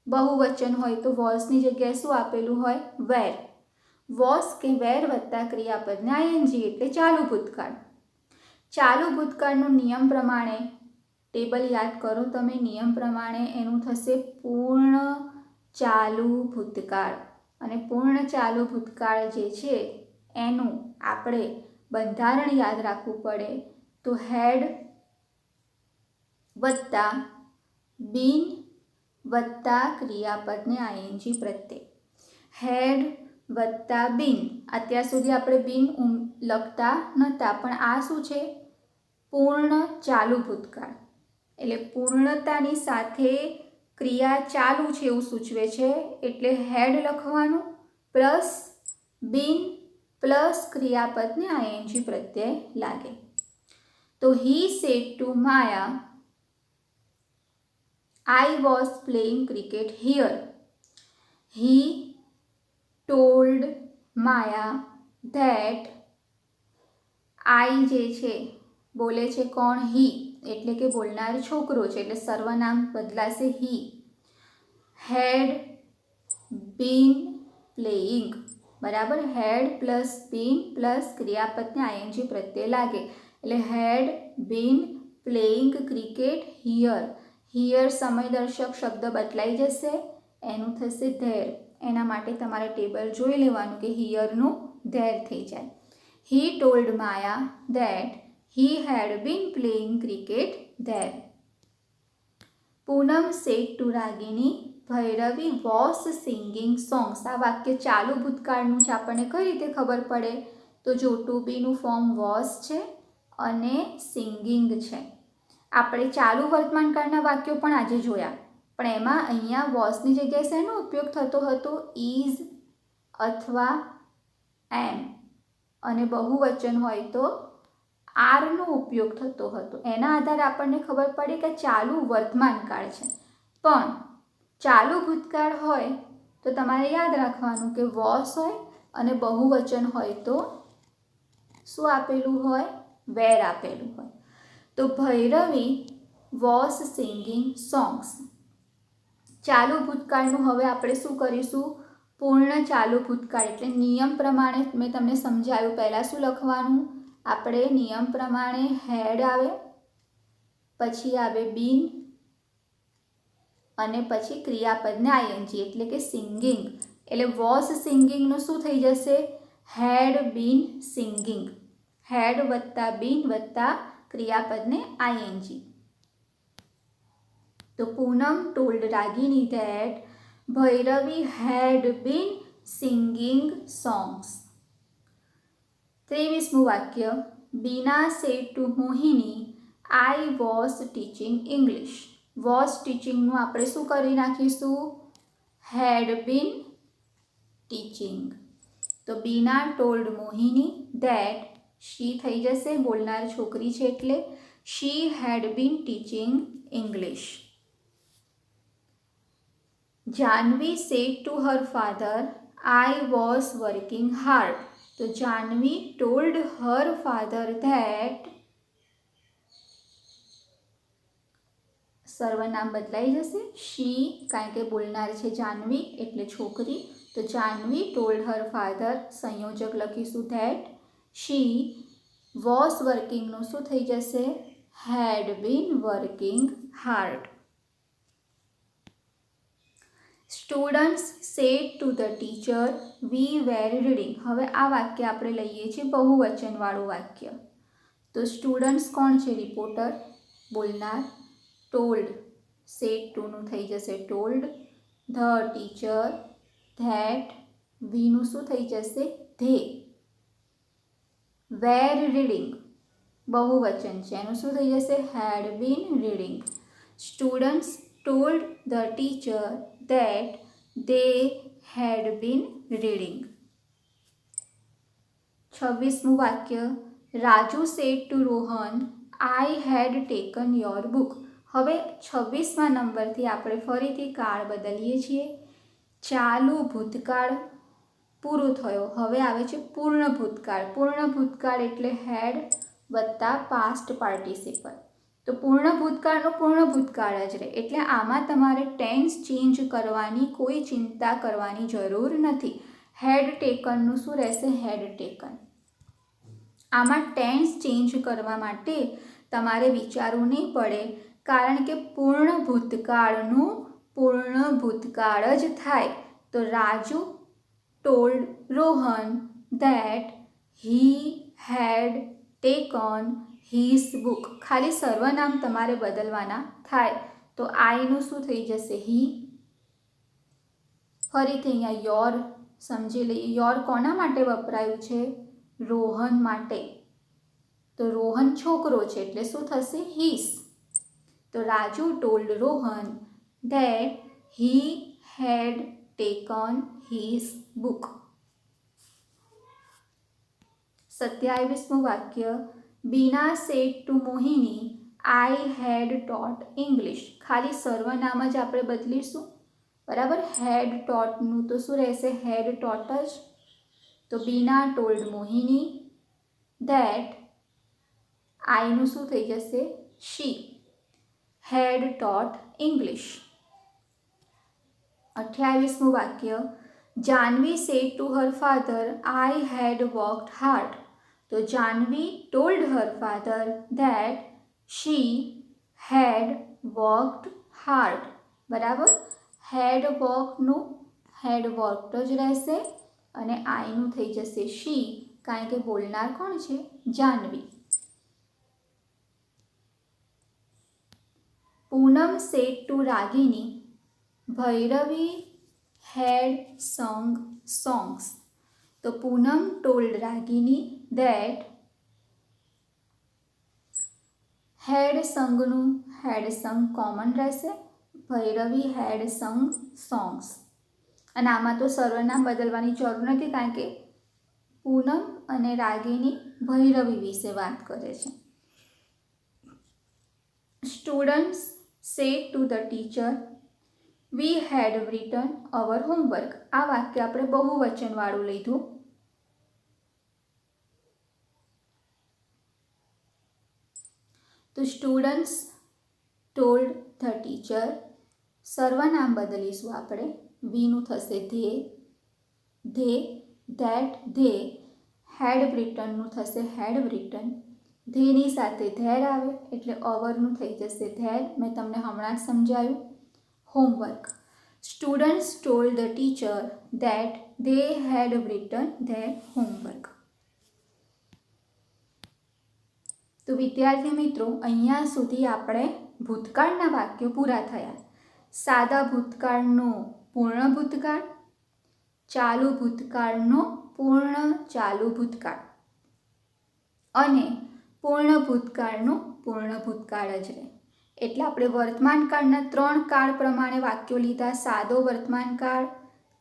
બહુવચન હોય તો વોસની જગ્યાએ શું આપેલું હોય? વેર. વોસ કે વેર વત્તા ક્રિયાપદને આઈએનજી એટલે ચાલુ ભૂતકાળ. ચાલુ ભૂતકાળનો નિયમ પ્રમાણે ટેબલ યાદ કરો તમે, નિયમ પ્રમાણે એનું થશે પૂર્ણ ચાલુ ભૂતકાળ. અને પૂર્ણ ચાલુ ભૂતકાળ જે છે એનું આપણે બંધારણ યાદ રાખવું પડે, તો હેડ વત્તા બીન વત્તા ક્રિયાપદને આઈએનજી પ્રત્યે. હેડ વત્તા બીન, અત્યાર સુધી આપણે બીન લખતા નહોતા, પણ આ શું છે? પૂર્ણ ચાલુ ભૂતકાળ, એટલે પૂર્ણતાની સાથે ક્રિયા ચાલુ છે એવું સૂચવે છે, એટલે હેડ લખવાનું પ્લસ બીન પ્લસ ક્રિયાપદને આઈએનજી પ્રત્યે લાગે. તો હી said to Maya, I was playing cricket here. He told Maya that I જે છે બોલે છે કોણ? હી, એટલે કે બોલનાર છોકરો છે, એટલે સર્વનામ બદલાશે હી. હેડ બીન પ્લેઇંગ, બરાબર, હેડ પ્લસ બીન પ્લસ ક્રિયાપદને આઈએનજી પ્રત્યે લાગે, એટલે had been playing cricket here. Here સમયદર્શક શબ્દ બદલાઈ જશે, એનું થશે ધેર. એના માટે તમારે ટેબલ જોઈ લેવાનું કે હિયરનું ધેર થઈ જાય. હી told Maya that he had been playing cricket there. Poonam said to Ragini, Bhairavi was singing songs. આ વાક્ય ચાલુ ભૂતકાળનું છે, આપણને કઈ રીતે ખબર પડે? તો જો ટુ બીનું ફોર્મ વોસ છે અને સિંગિંગ છે. આપણે ચાલુ વર્તમાનકાળના વાક્યો પણ આજે જોયા, પણ એમાં અહીંયા વોસની જગ્યાએ શેનો ઉપયોગ થતો હતો? ઇઝ અથવા એમ, અને બહુવચન હોય તો આરનો ઉપયોગ થતો હતો. એના આધારે આપણને ખબર પડે કે ચાલુ વર્તમાનકાળ છે. પણ ચાલુ ભૂતકાળ હોય તો તમારે યાદ રાખવાનું કે વોસ હોય અને બહુવચન હોય તો શું આપેલું હોય? વેર આપેલું હોય. તો ભૈરવી વોસ સિંગિંગ સોંગ્સ. ચાલુ ભૂતકાળનું હવે આપણે શું કરીશું? પૂર્ણ ચાલુ ભૂતકાળ, એટલે નિયમ પ્રમાણે મેં તમને સમજાવ્યું. પહેલાં શું લખવાનું? આપણે નિયમ પ્રમાણે હેડ આવે, પછી આવે બીન અને પછી ક્રિયાપદને આઈએનજી એટલે કે સિંગિંગ. એટલે વોઝ સિંગિંગનું શું થઈ જશે? Had been singing. હેડ વત્તા બીન વત્તા ક્રિયાપદને આઈએનજી. તો Poonam told Ragini that Bhairavi had been singing songs. 23મું વાક્ય Bina said to Mohini I was teaching English. Was ટીચિંગનું આપણે શું કરી નાખીશું? Had been teaching. તો બીના ટોલ્ડ મોહિની ધેટ શી થઈ જશે, બોલનાર છોકરી છે એટલે she had been teaching English. Jahnavi said to her father I was working hard. તો Jahnavi told her father that, સર્વનામ બદલાઈ જશે શી, કારણ કે બોલનાર છે જાહ્નવી એટલે છોકરી. તો જાહ્નવી ટોલ્ડ હર ફાધર, સંયોજક લખીશું ધેટ શી વોઝ વર્કિંગનું શું થઈ જશે? Had been working hard. Students said to the teacher we were reading. હવે આ વાક્ય આપણે લઈએ છીએ બહુવચનવાળું વાક્ય. તો સ્ટુડન્ટ્સ કોણ છે? રિપોર્ટર, બોલનાર. ટોલ્ડ સેડ ટુનું થઈ જશે ટોલ્ડ. ધ ટીચર ધેટ, વીનું શું થઈ જશે? ધે. વેર રીડિંગ બહુવચન છે, એનું શું થઈ જશે? Had been reading. Students told the teacher that they had been reading. 26મું વાક્ય Raju said to Rohan I had taken your book. હવે 26મા નંબરથી આપણે ફરીથી કાળ બદલીએ છીએ. ચાલુ ભૂતકાળ પૂરો થયો, હવે આવે છે પૂર્ણ ભૂતકાળ. પૂર્ણ ભૂતકાળ એટલે હેડ વત્તા પાસ્ટ પાર્ટિસિપલ. તો પૂર્ણ ભૂતકાળનો પૂર્ણ ભૂતકાળ જ રહે, એટલે આમાં તમારે ટેન્સ ચેન્જ કરવાની કોઈ ચિંતા કરવાની જરૂર નથી. હેડ ટેકનનું શું રહેશે? હેડ ટેકન. આમાં ટેન્સ ચેન્જ કરવા માટે તમારે વિચારવું નહીં પડે, કારણ કે પૂર્ણ ભૂતકાળનું પૂર્ણ ભૂતકાળ જ થાય. તો Raju told Rohan that he had taken his book. ખાલી સર્વનામ તમારે બદલવાના થાય. તો આઈનું શું થઈ જશે? હી. ફરીથી અહીંયા યોર સમજી લઈએ. યોર કોના માટે વપરાયું છે? રોહન માટે. તો રોહન છોકરો છે એટલે શું થશે? હીઝ. તો Raju told Rohan that he had taken his book. 27મું વાક્ય Bina said to Mohini I had taught English. ખાલી સર્વનામ જ આપણે બદલીશું, બરાબર. હેડ ટોટનું તો શું રહેશે? હેડ ટોટ જ. તો બીના ટોલ્ડ મોહિની ધેટ આઈનું શું થઈ જશે? શી હેડ ટોટ ઇંગ્લિશ. 28મું વાક્ય Jahnavi said to her father I had worked hard. તો Jahnavi told her father that she had worked hard. બરાબર. હેડ વર્કનું હેડ વર્કડ જ રહેશે અને આઈનું થઈ જશે શી, કારણ કે બોલનાર કોણ છે? જાહ્નવી. પૂનમ said to Ragini Bhairavi had sung songs. તો પૂનમ ટોલ્ડ રાગિની ધેટ હેડ સંગનું હેડ સંગ કોમન રહેશે. Bhairavi had sung songs. અને આમાં તો સર્વનામ બદલવાની જરૂર નથી, કારણ કે પૂનમ અને રાગિની ભૈરવી વિશે વાત કરે છે. Students said to the teacher we had written our homework. આ વાક્ય આપણે બહુવચનવાળું લીધું. તો સ્ટુડન્ટ્સ ટોલ્ડ ધ ટીચર, સર્વનામ બદલીશું આપણે. વીનું થશે they. They that they had બ્રિટનનું થશે હેડ બ્રિટન. ધેની સાથે ધેર આવે એટલે અવરનું થઈ જશે ધેર. મેં તમને હમણાં જ સમજાયું. Homework. Students told the teacher that they had written their homework. તો વિદ્યાર્થી મિત્રો, અહીંયા સુધી આપણે ભૂતકાળના વાક્યો પૂરા થયા. સાદા ભૂતકાળનો પૂર્ણ ભૂતકાળ, ચાલુ ભૂતકાળનો પૂર્ણ ચાલુ ભૂતકાળ અને પૂર્ણ ભૂતકાળનો પૂર્ણ ભૂતકાળ જ રહે. એટલે આપણે વર્તમાન કાળના 3 કાળ પ્રમાણે વાક્યો લીધા. સાદો વર્તમાન કાળ,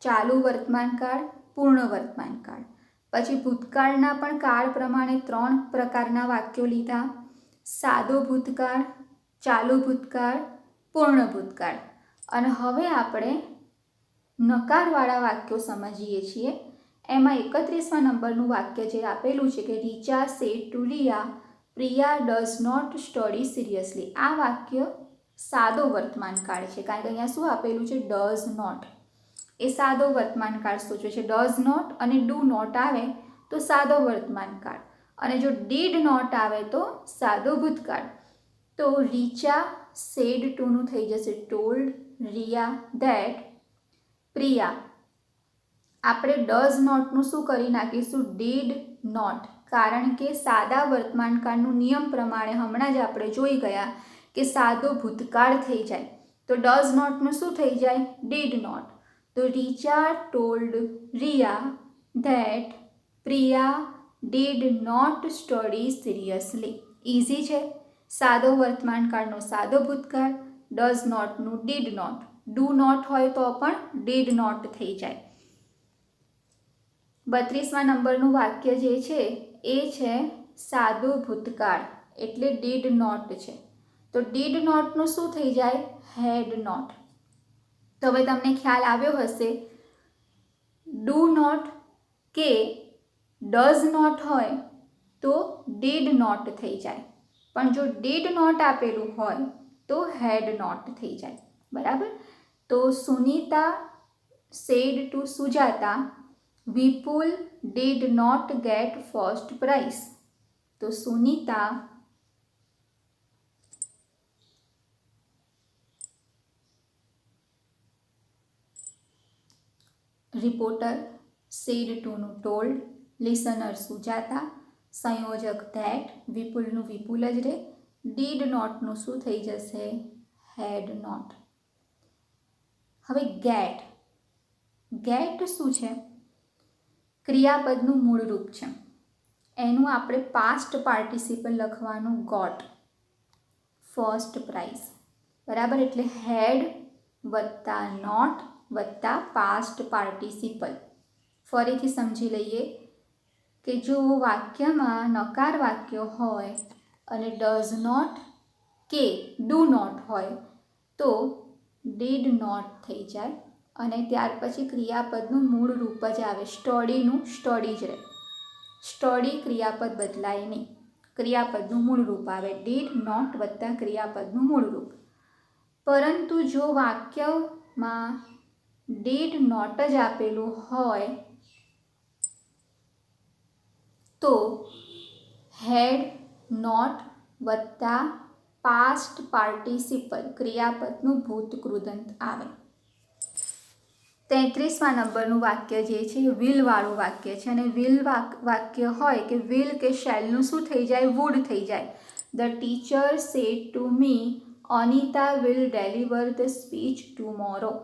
ચાલુ વર્તમાન કાળ, પૂર્ણ વર્તમાન કાળ. પછી ભૂતકાળના પણ કાળ પ્રમાણે 3 પ્રકારના વાક્યો લીધા. સાદો ભૂતકાળ, ચાલુ ભૂતકાળ, પૂર્ણ ભૂતકાળ. અને હવે આપણે નકારવાળા વાક્યો સમજીએ છીએ. એમાં 31મા નંબરનું વાક્ય જે આપેલું છે કે Richa said to Riya Priya does not study seriously. આ વાક્ય સાદો વર્તમાન કાળ છે, કારણ કે અહીંયા શું આપેલું છે? Does not. એ સાદો વર્તમાન કાળ સૂચવે છે. ડઝ નોટ અને ડુ નોટ આવે તો સાદો વર્તમાન કાળ, અને જો ડીડ નોટ આવે તો સાદો ભૂતકાળ. તો રીચા સેડ ટુનું થઈ જશે ટોલ્ડ, રિયા ધેટ, પ્રિયા આપણે ડઝ નોટનું શું કરી નાખીશું? Did not. કારણ કે સાદા વર્તમાન કાળનું નિયમ પ્રમાણે હમણાં જ આપણે જોઈ ગયા કે સાદો ભૂતકાળ થઈ જાય તો ડઝ નોટનું શું થઈ જાય? Did not. તો Richa told Riya that Priya did not study seriously. Easy છે. સાદો વર્તમાન કાળનો સાદો ભૂતકાળ, ડઝ નોટનું ડીડ નોટ, ડુ નોટ હોય તો પણ ડીડ નોટ થઈ જાય. 32મા નંબરનું વાક્ય જે છે એ છે સાદો ભૂતકાળ એટલે ડીડ નોટ છે. તો ડીડ નોટનું શું થઈ જાય? Had not. તો હવે તમને ખ્યાલ આવ્યો હશે. ડુ નોટ કે ડઝ નોટ હોય તો ડીડ નોટ થઈ જાય, પણ જો ડીડ નોટ આપેલું હોય તો હેડ નોટ થઈ જાય. બરાબર. તો Sunita said to Sujata Vipul did not get first prize. તો સુનીતા રિપોર્ટર સેડ ટુનું ટોલ્ડ, લિસનર સુજાતા, સંયોજક ધેટ, વિપુલનું વિપુલ જ રહે. ડીડ નોટનું શું થઈ જશે? Had not. હવે ગેટ. ગેટ શું છે? ક્રિયાપદનું મૂળ રૂપ છે. એનું આપણે પાસ્ટ પાર્ટિસિપલ લખવાનું ગોટ, ફર્સ્ટ પ્રાઇઝ. બરાબર. એટલે હેડ વત્તા નોટ વત્તા પાસ્ટ પાર્ટિસિપલ. ફરીથી સમજી લઈએ કે જો વાક્યમાં નકાર વાક્ય હોય અને ડઝ નોટ કે ડુ નોટ હોય તો ડીડ નોટ થઈ જાય, અને ત્યાર પછી ક્રિયાપદનું મૂળ રૂપ જ આવે. સ્ટડીનું સ્ટડી જ રહે. સ્ટડી ક્રિયાપદ બદલાય નહીં, ક્રિયાપદનું મૂળ રૂપ આવે. ડીડ નોટ વત્તા ક્રિયાપદનું મૂળ રૂપ. પરંતુ જો વાક્યમાં ડીડ નોટ જ આપેલું હોય તો હેડ નોટ વત્તા પાસ્ટ પાર્ટિસિપલ ક્રિયાપદનું ભૂતકૃદંત આવે. 33મા નંબરનું વાક્ય જે છે એ વિલવાળું વાક્ય છે, અને વિલ વાક્ય હોય કે વિલ કે શેલનું શું થઈ જાય? વુડ થઈ જાય. The teacher said to me Anita will deliver the speech tomorrow.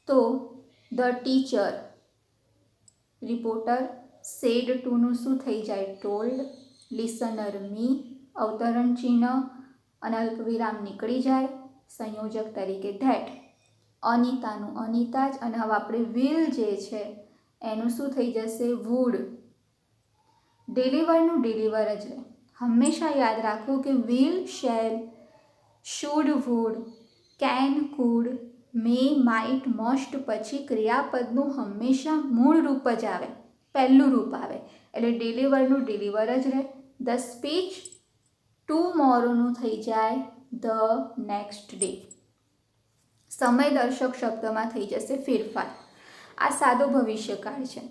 તો ધ ટીચર રિપોર્ટર સેડ ટુનું શું થઈ જાય? ટોલ્ડ, લિસનર મી અવતરણ ચિહ્ન અને અલ્પવિરામ નીકળી જાય, સંયોજક તરીકે ધેટ, અનિતાનું અનિતા જ, અને હવે આપણે વિલ જે છે એનું શું થઈ જશે? વુડ. ડિલિવરનું ડિલિવર જ રહે. હંમેશા યાદ રાખો કે will, shall, should, would, can, could, may, might, must પછી ક્રિયાપદનું હંમેશા મૂળ રૂપ જ આવે, પહેલું રૂપ આવે. એટલે ડિલિવરનું ડિલિવર જ રહે. ધ સ્પીચ ટુમોરોનું થઈ જાય ધ નેક્સ્ટ ડે. સમય દર્શક શબ્દમાં થઈ જશે ફેરફાર. આ સાદો ભવિષ્યકાળ છે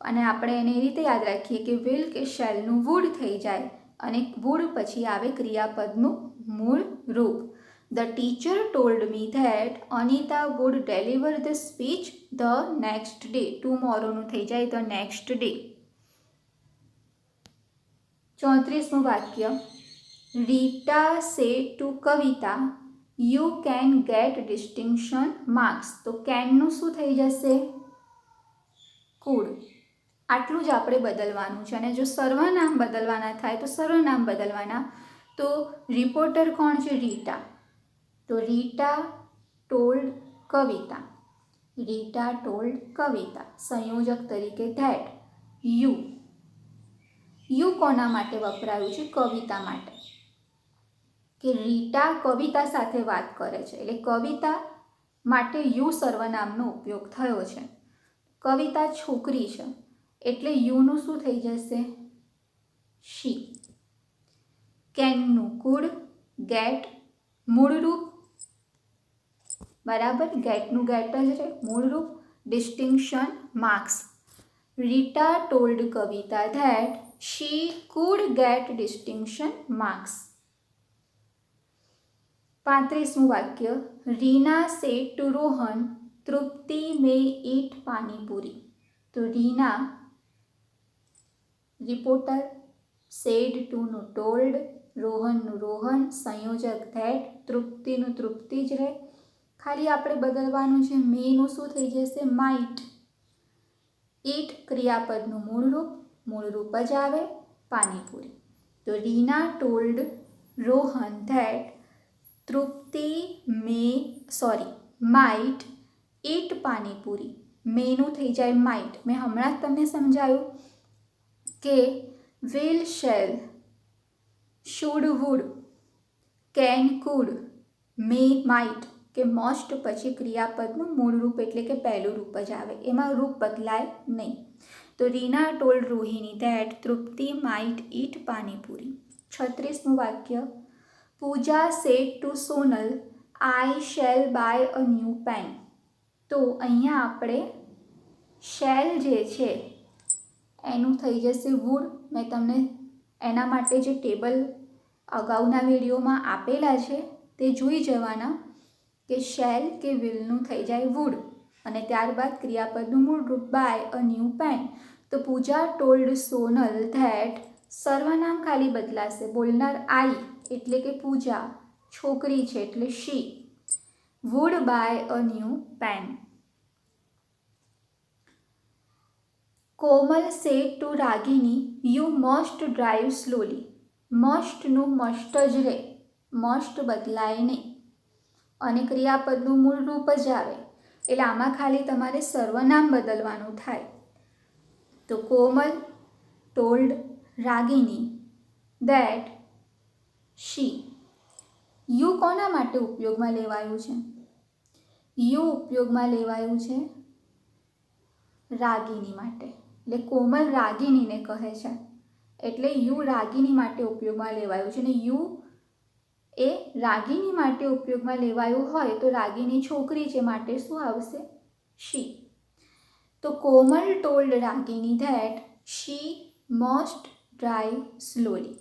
અને આપણે એને એ રીતે યાદ રાખીએ કે વિલ કે શેલનું વુડ થઈ જાય અને વુડ પછી આવે ક્રિયાપદનું મૂળ રૂપ. The teacher told me that Anita would deliver the speech the next day. ટુમોરોનું થઈ જાય ધ નેક્સ્ટ ડે. 34મું વાક્ય, Rita said to Kavita you can get distinction marks. તો કેનનું શું થઈ જશે? કુડ. આટલું જ આપણે બદલવાનું છે અને જો સર્વનામ બદલવાના થાય તો સર્વનામ બદલવાના. તો રિપોર્ટર કોણ છે? રીટા. તો રીટા ટોલ્ડ કવિતા. રીટા ટોલ્ડ કવિતા. સંયોજક તરીકે ધેટ. યુ. યુ કોના માટે વપરાયું છે? કવિતા માટે. કે રીટા કવિતા સાથે વાત કરે છે એટલે કવિતા માટે યુ સર્વનામનો ઉપયોગ થયો છે. કવિતા છોકરી છે એટલે યુનું શું થઈ જશે? શી. કેનનું કુડ. ગેટ મૂળરૂપ, બરાબર, ગેટનું ગેટ જ છે મૂળરૂપ. Distinction marks. Rita told Kavita that she could get distinction marks. 35મું વાક્ય, Reena said to Rohan Trupti may eat panipuri. તો રીના રિપોર્ટર, સેડ ટુનું ટોલ્ડ, રોહનનું રોહન, સંયોજક ધેટ, તૃપ્તિનું તૃપ્તિ જ રહે. ખાલી આપણે બદલવાનું છે મેનું શું થઈ જશે? માઇટ. ઈટ ક્રિયાપદનું મૂળરૂપ જ આવે પાણીપુરી. તો Reena told Rohan that Trupti might eat panipuri. મેનું થઈ જાય માઇટ. મેં હમણાં જ તમને સમજાયું કે will, shall, should, would, can, could, may, might કે મોસ્ટ પછી ક્રિયાપદનું મૂળ રૂપ એટલે કે પહેલું રૂપ જ આવે, એમાં રૂપ બદલાય નહીં. તો Reena told Rohini that Trupti might eat panipuri. 36મું વાક્ય, Pooja said to Sonal I shall buy a new pen. તો અહીંયા આપણે શેલ જે છે એનું થઈ જશે વુડ. મેં તમને એના માટે જે ટેબલ અગાઉના વિડીયોમાં આપેલા છે તે જોઈ જવાના કે શેલ કે વિલનું થઈ જાય વુડ અને ત્યારબાદ ક્રિયાપદનું મૂળ રૂપ બાય અ ન્યૂ પેન. તો પૂજા ટોલ્ડ સોનલ ધેટ સર્વનામ ખાલી બદલાશે. બોલનાર આઈ એટલે કે પૂજા, છોકરી છે એટલે she. Would buy a new pen. Komal said to Ragini you must drive slowly. મસ્ટનું મસ્ટ જ રહે, મસ્ટ બદલાય નહીં અને ક્રિયાપદનું મૂળ રૂપ જ આવે એટલે આમાં ખાલી તમારે સર્વનામ બદલવાનું થાય. તો Komal told Ragini that she. You કોના માટે ઉપયોગમાં લેવાયું છે? યુ ઉપયોગમાં લેવાયું છે રાગિની માટે. એટલે કોમલ રાગિનીને કહે છે એટલે યુ રાગિની માટે ઉપયોગમાં લેવાયું છે. અને યુ એ રાગિની માટે ઉપયોગમાં લેવાયું હોય તો રાગિની છોકરી છે માટે શું આવશે? શી. તો Komal told Ragini that she must drive slowly.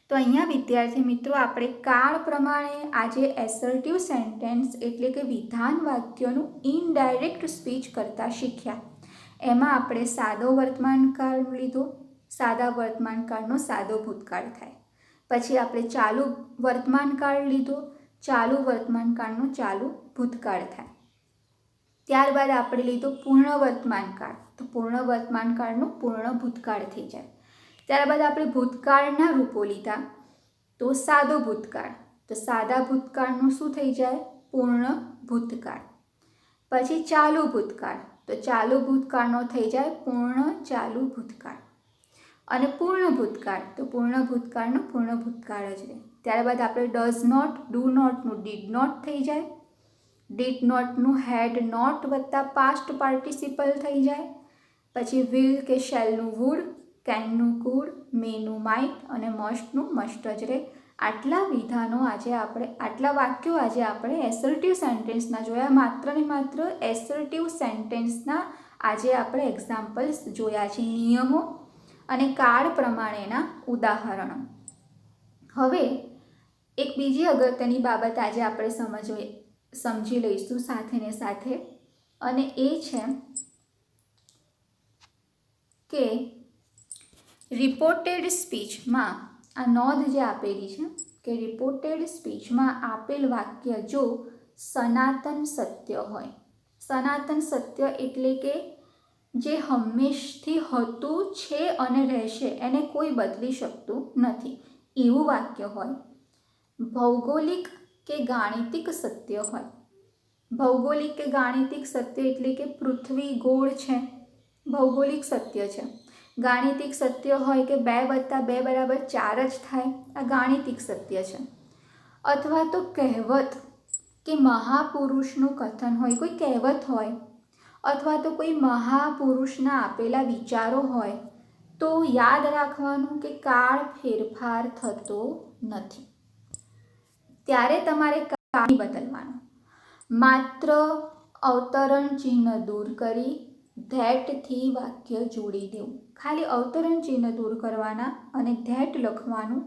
તો અહીંયા વિદ્યાર્થી મિત્રો આપણે કાળ પ્રમાણે આજે એસર્ટિવ સેન્ટેન્સ એટલે કે વિધાન વાક્યનું ઇનડાયરેક્ટ સ્પીચ કરતાં શીખ્યા. એમાં આપણે સાદો વર્તમાનકાળ લીધો. સાદા વર્તમાનકાળનો સાદો ભૂતકાળ થાય. પછી આપણે ચાલુ વર્તમાનકાળ લીધો. ચાલુ વર્તમાનકાળનો ચાલુ ભૂતકાળ થાય. ત્યારબાદ આપણે લીધો પૂર્ણ વર્તમાનકાળ. તો પૂર્ણ વર્તમાનકાળનું પૂર્ણ ભૂતકાળ થઈ જાય. ત્યારબાદ આપણે ભૂતકાળના રૂપો લીધા. તો સાદો ભૂતકાળ. તો સાદા ભૂતકાળનું શું થઈ જાય? પૂર્ણ ભૂતકાળ. પછી ચાલુ ભૂતકાળ. તો ચાલુ ભૂતકાળનો થઈ જાય પૂર્ણ ચાલુ ભૂતકાળ. અને પૂર્ણ ભૂતકાળ. તો પૂર્ણ ભૂતકાળનું પૂર્ણ ભૂતકાળ જ રહે. ત્યારબાદ આપણે ડઝ નોટ, ડુ નોટનું ડીડ નોટ થઈ જાય. ડીડ નોટનું હેડ નોટ વત્તા પાસ્ટ પાર્ટિસિપલ થઈ જાય. પછી વિલ કે શેલનું વુડ, કેનનું કુડ, મેનું માઇટ અને મસ્ટનું મસ્ટ જ રહે. આટલા વિધાનો આજે આપણે આટલા વાક્યો આજે આપણે એસર્ટિવ સેન્ટેન્સના જોયા. માત્ર ને માત્ર એસર્ટિવ સેન્ટેન્સના આજે આપણે એક્ઝામ્પલ્સ જોયા છે, નિયમો અને કાળ પ્રમાણેના ઉદાહરણો. હવે એક બીજી અગત્યની બાબત આજે આપણે સમજી લઈશું સાથે ને સાથે, અને એ છે કે રિપોર્ટેડ સ્પીચમાં આ નોંધ જે આપેલી છે કે રિપોર્ટેડ સ્પીચમાં આપેલ વાક્ય જો સનાતન સત્ય હોય. સનાતન સત્ય એટલે કે જે હંમેશથી હતું, છે અને રહેશે, એને કોઈ બદલી શકતું નથી એવું વાક્ય હોય. ભૌગોલિક કે ગાણિતિક સત્ય હોય. ભૌગોલિક કે ગાણિતિક સત્ય એટલે કે પૃથ્વી ગોળ છે, ભૌગોલિક સત્ય છે. ગાણિતિક સત્ય હોય કે 2 + 2 = 4 જ થાય, આ ગાણિતિક સત્ય છે. અથવા તો કહેવત કે મહાપુરુષનું કથન હોય, કોઈ કહેવત હોય અથવા તો કોઈ મહાપુરુષના આપેલા વિચારો હોય, તો યાદ રાખવાનું કે કાળ ફેરફાર થતો નથી. ત્યારે તમારે કાળ બદલવાનું, માત્ર અવતરણ ચિહ્ન દૂર કરી ધેટથી વાક્ય જોડી દેવું. ખાલી અવતરણ ચિહ્ન દૂર કરવાના અને ધેટ લખવાનું,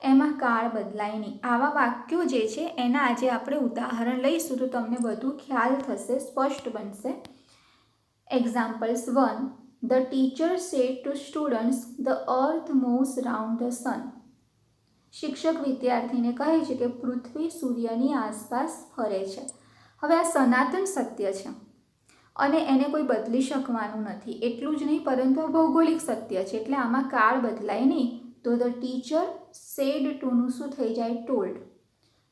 એમાં કાળ બદલાય નહીં. આવા વાક્યો જે છે એના આજે આપણે ઉદાહરણ લઈશું તો તમને વધુ ખ્યાલ થશે, સ્પષ્ટ બનશે. Examples 1. The teacher said to students, the earth moves round the sun. શિક્ષક વિદ્યાર્થીને કહે છે કે પૃથ્વી સૂર્યની આસપાસ ફરે છે. હવે આ સનાતન સત્ય છે અને એને કોઈ બદલી શકવાનું નથી. એટલું જ નહીં, પરંતુ આ ભૌગોલિક સત્ય છે એટલે આમાં કાળ બદલાય નહીં. તો ધ ટીચર સેડ ટુનું શું થઈ જાય? Told.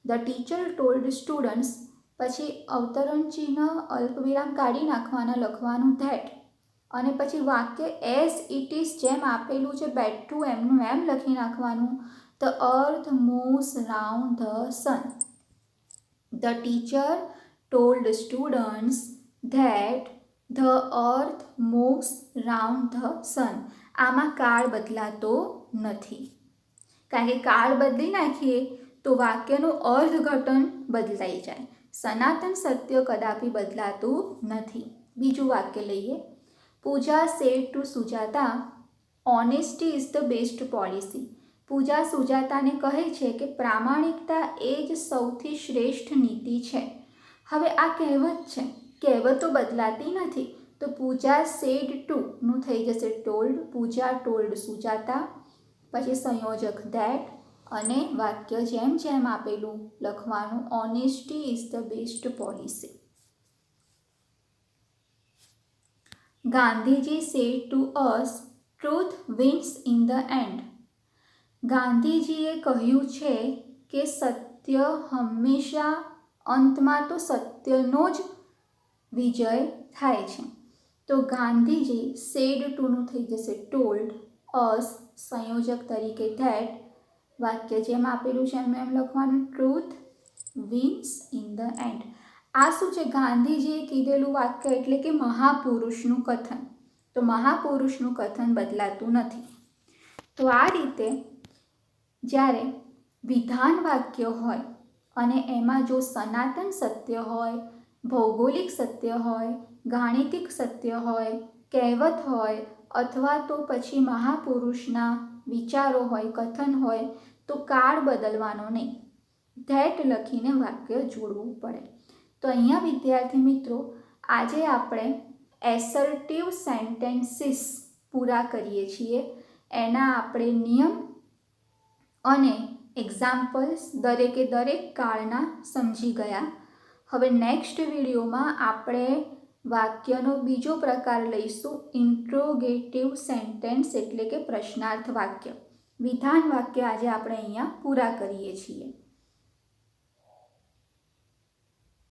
The teacher told students, પછી અવતરણ ચિહ્ન અલ્પવિરામ કાઢી નાખવાના, લખવાનું ધેટ, અને પછી વાક્ય એઝ ઇટ ઇઝ જેમ આપેલું છે બેઠું એમનું એમ લખી નાખવાનું. The earth moves round the sun. The teacher told students that the earth moves round the sun. આમાં કાળ બદલાતો નથી, કારણ કે કાળ બદલી નાખીએ તો વાક્યનું અર્થઘટન બદલાઈ જાય. સનાતન સત્ય કદાપી બદલાતું નથી. બીજું વાક્ય લઈએ. પૂજા said to Sujata, honesty is the best policy. પૂજા સુજાતાને કહે છે કે પ્રામાણિકતા એ જ સૌથી શ્રેષ્ઠ નીતિ છે. હવે આ કહેવત છે, કહેવતો બદલાતી નથી. તો પૂજા સેડ ટુ નું થઈ જશે ટોલ્ડ. પૂજા ટોલ્ડ સુજાતા, પછી સંયોજક ધેટ, અને વાક્ય જેમ જેમ આપેલું લખવાનું. Honesty is the best policy. Gandhiji said to us, truth wins in the and. ગાંધીજીએ કહ્યું છે કે સત્ય હંમેશા, અંતમાં તો સત્યનો જ વિજય થાય છે. તો ગાંધીજી સેડ ટુનું થઈ જશે ટોલ્ડ, અસ સંયોજક તરીકે ધેટ, વાક્ય જેમ આપેલું છે એમ લખવાનું. Truth wins in the and. આ શું છે? ગાંધીજીએ કીધેલું વાક્ય એટલે કે મહાપુરુષનું કથન. તો મહાપુરુષનું કથન બદલાતું નથી. તો આ રીતે જ્યારે વિધાન વાક્ય હોય અને એમાં જો સનાતન સત્ય હોય, ભૌગોલિક સત્ય હોય, ગાણિતિક સત્ય હોય, કહેવત હોય, અથવા તો પછી મહાપુરુષના વિચારો હોય, કથન હોય, તો કાળ બદલવાનો નહીં, ધેટ લખીને વાક્ય જોડવું પડે. તો અહીંયા વિદ્યાર્થી મિત્રો આજે આપણે એસર્ટિવ સેન્ટેન્સીસ પૂરા કરીએ છીએ. એના આપણે નિયમ અને એક્ઝામ્પલ્સ દરેકે દરેક કાળના સમજી ગયા. હવે નેક્સ્ટ વિડીયોમાં આપણે વાક્યનો બીજો પ્રકાર લઈશું, ઇન્ટ્રોગેટિવ સેન્ટેન્સ એટલે કે પ્રશ્નાર્થ વાક્ય. વિધાન વાક્ય આજે આપણે અહીંયા પૂરા કરીએ છીએ.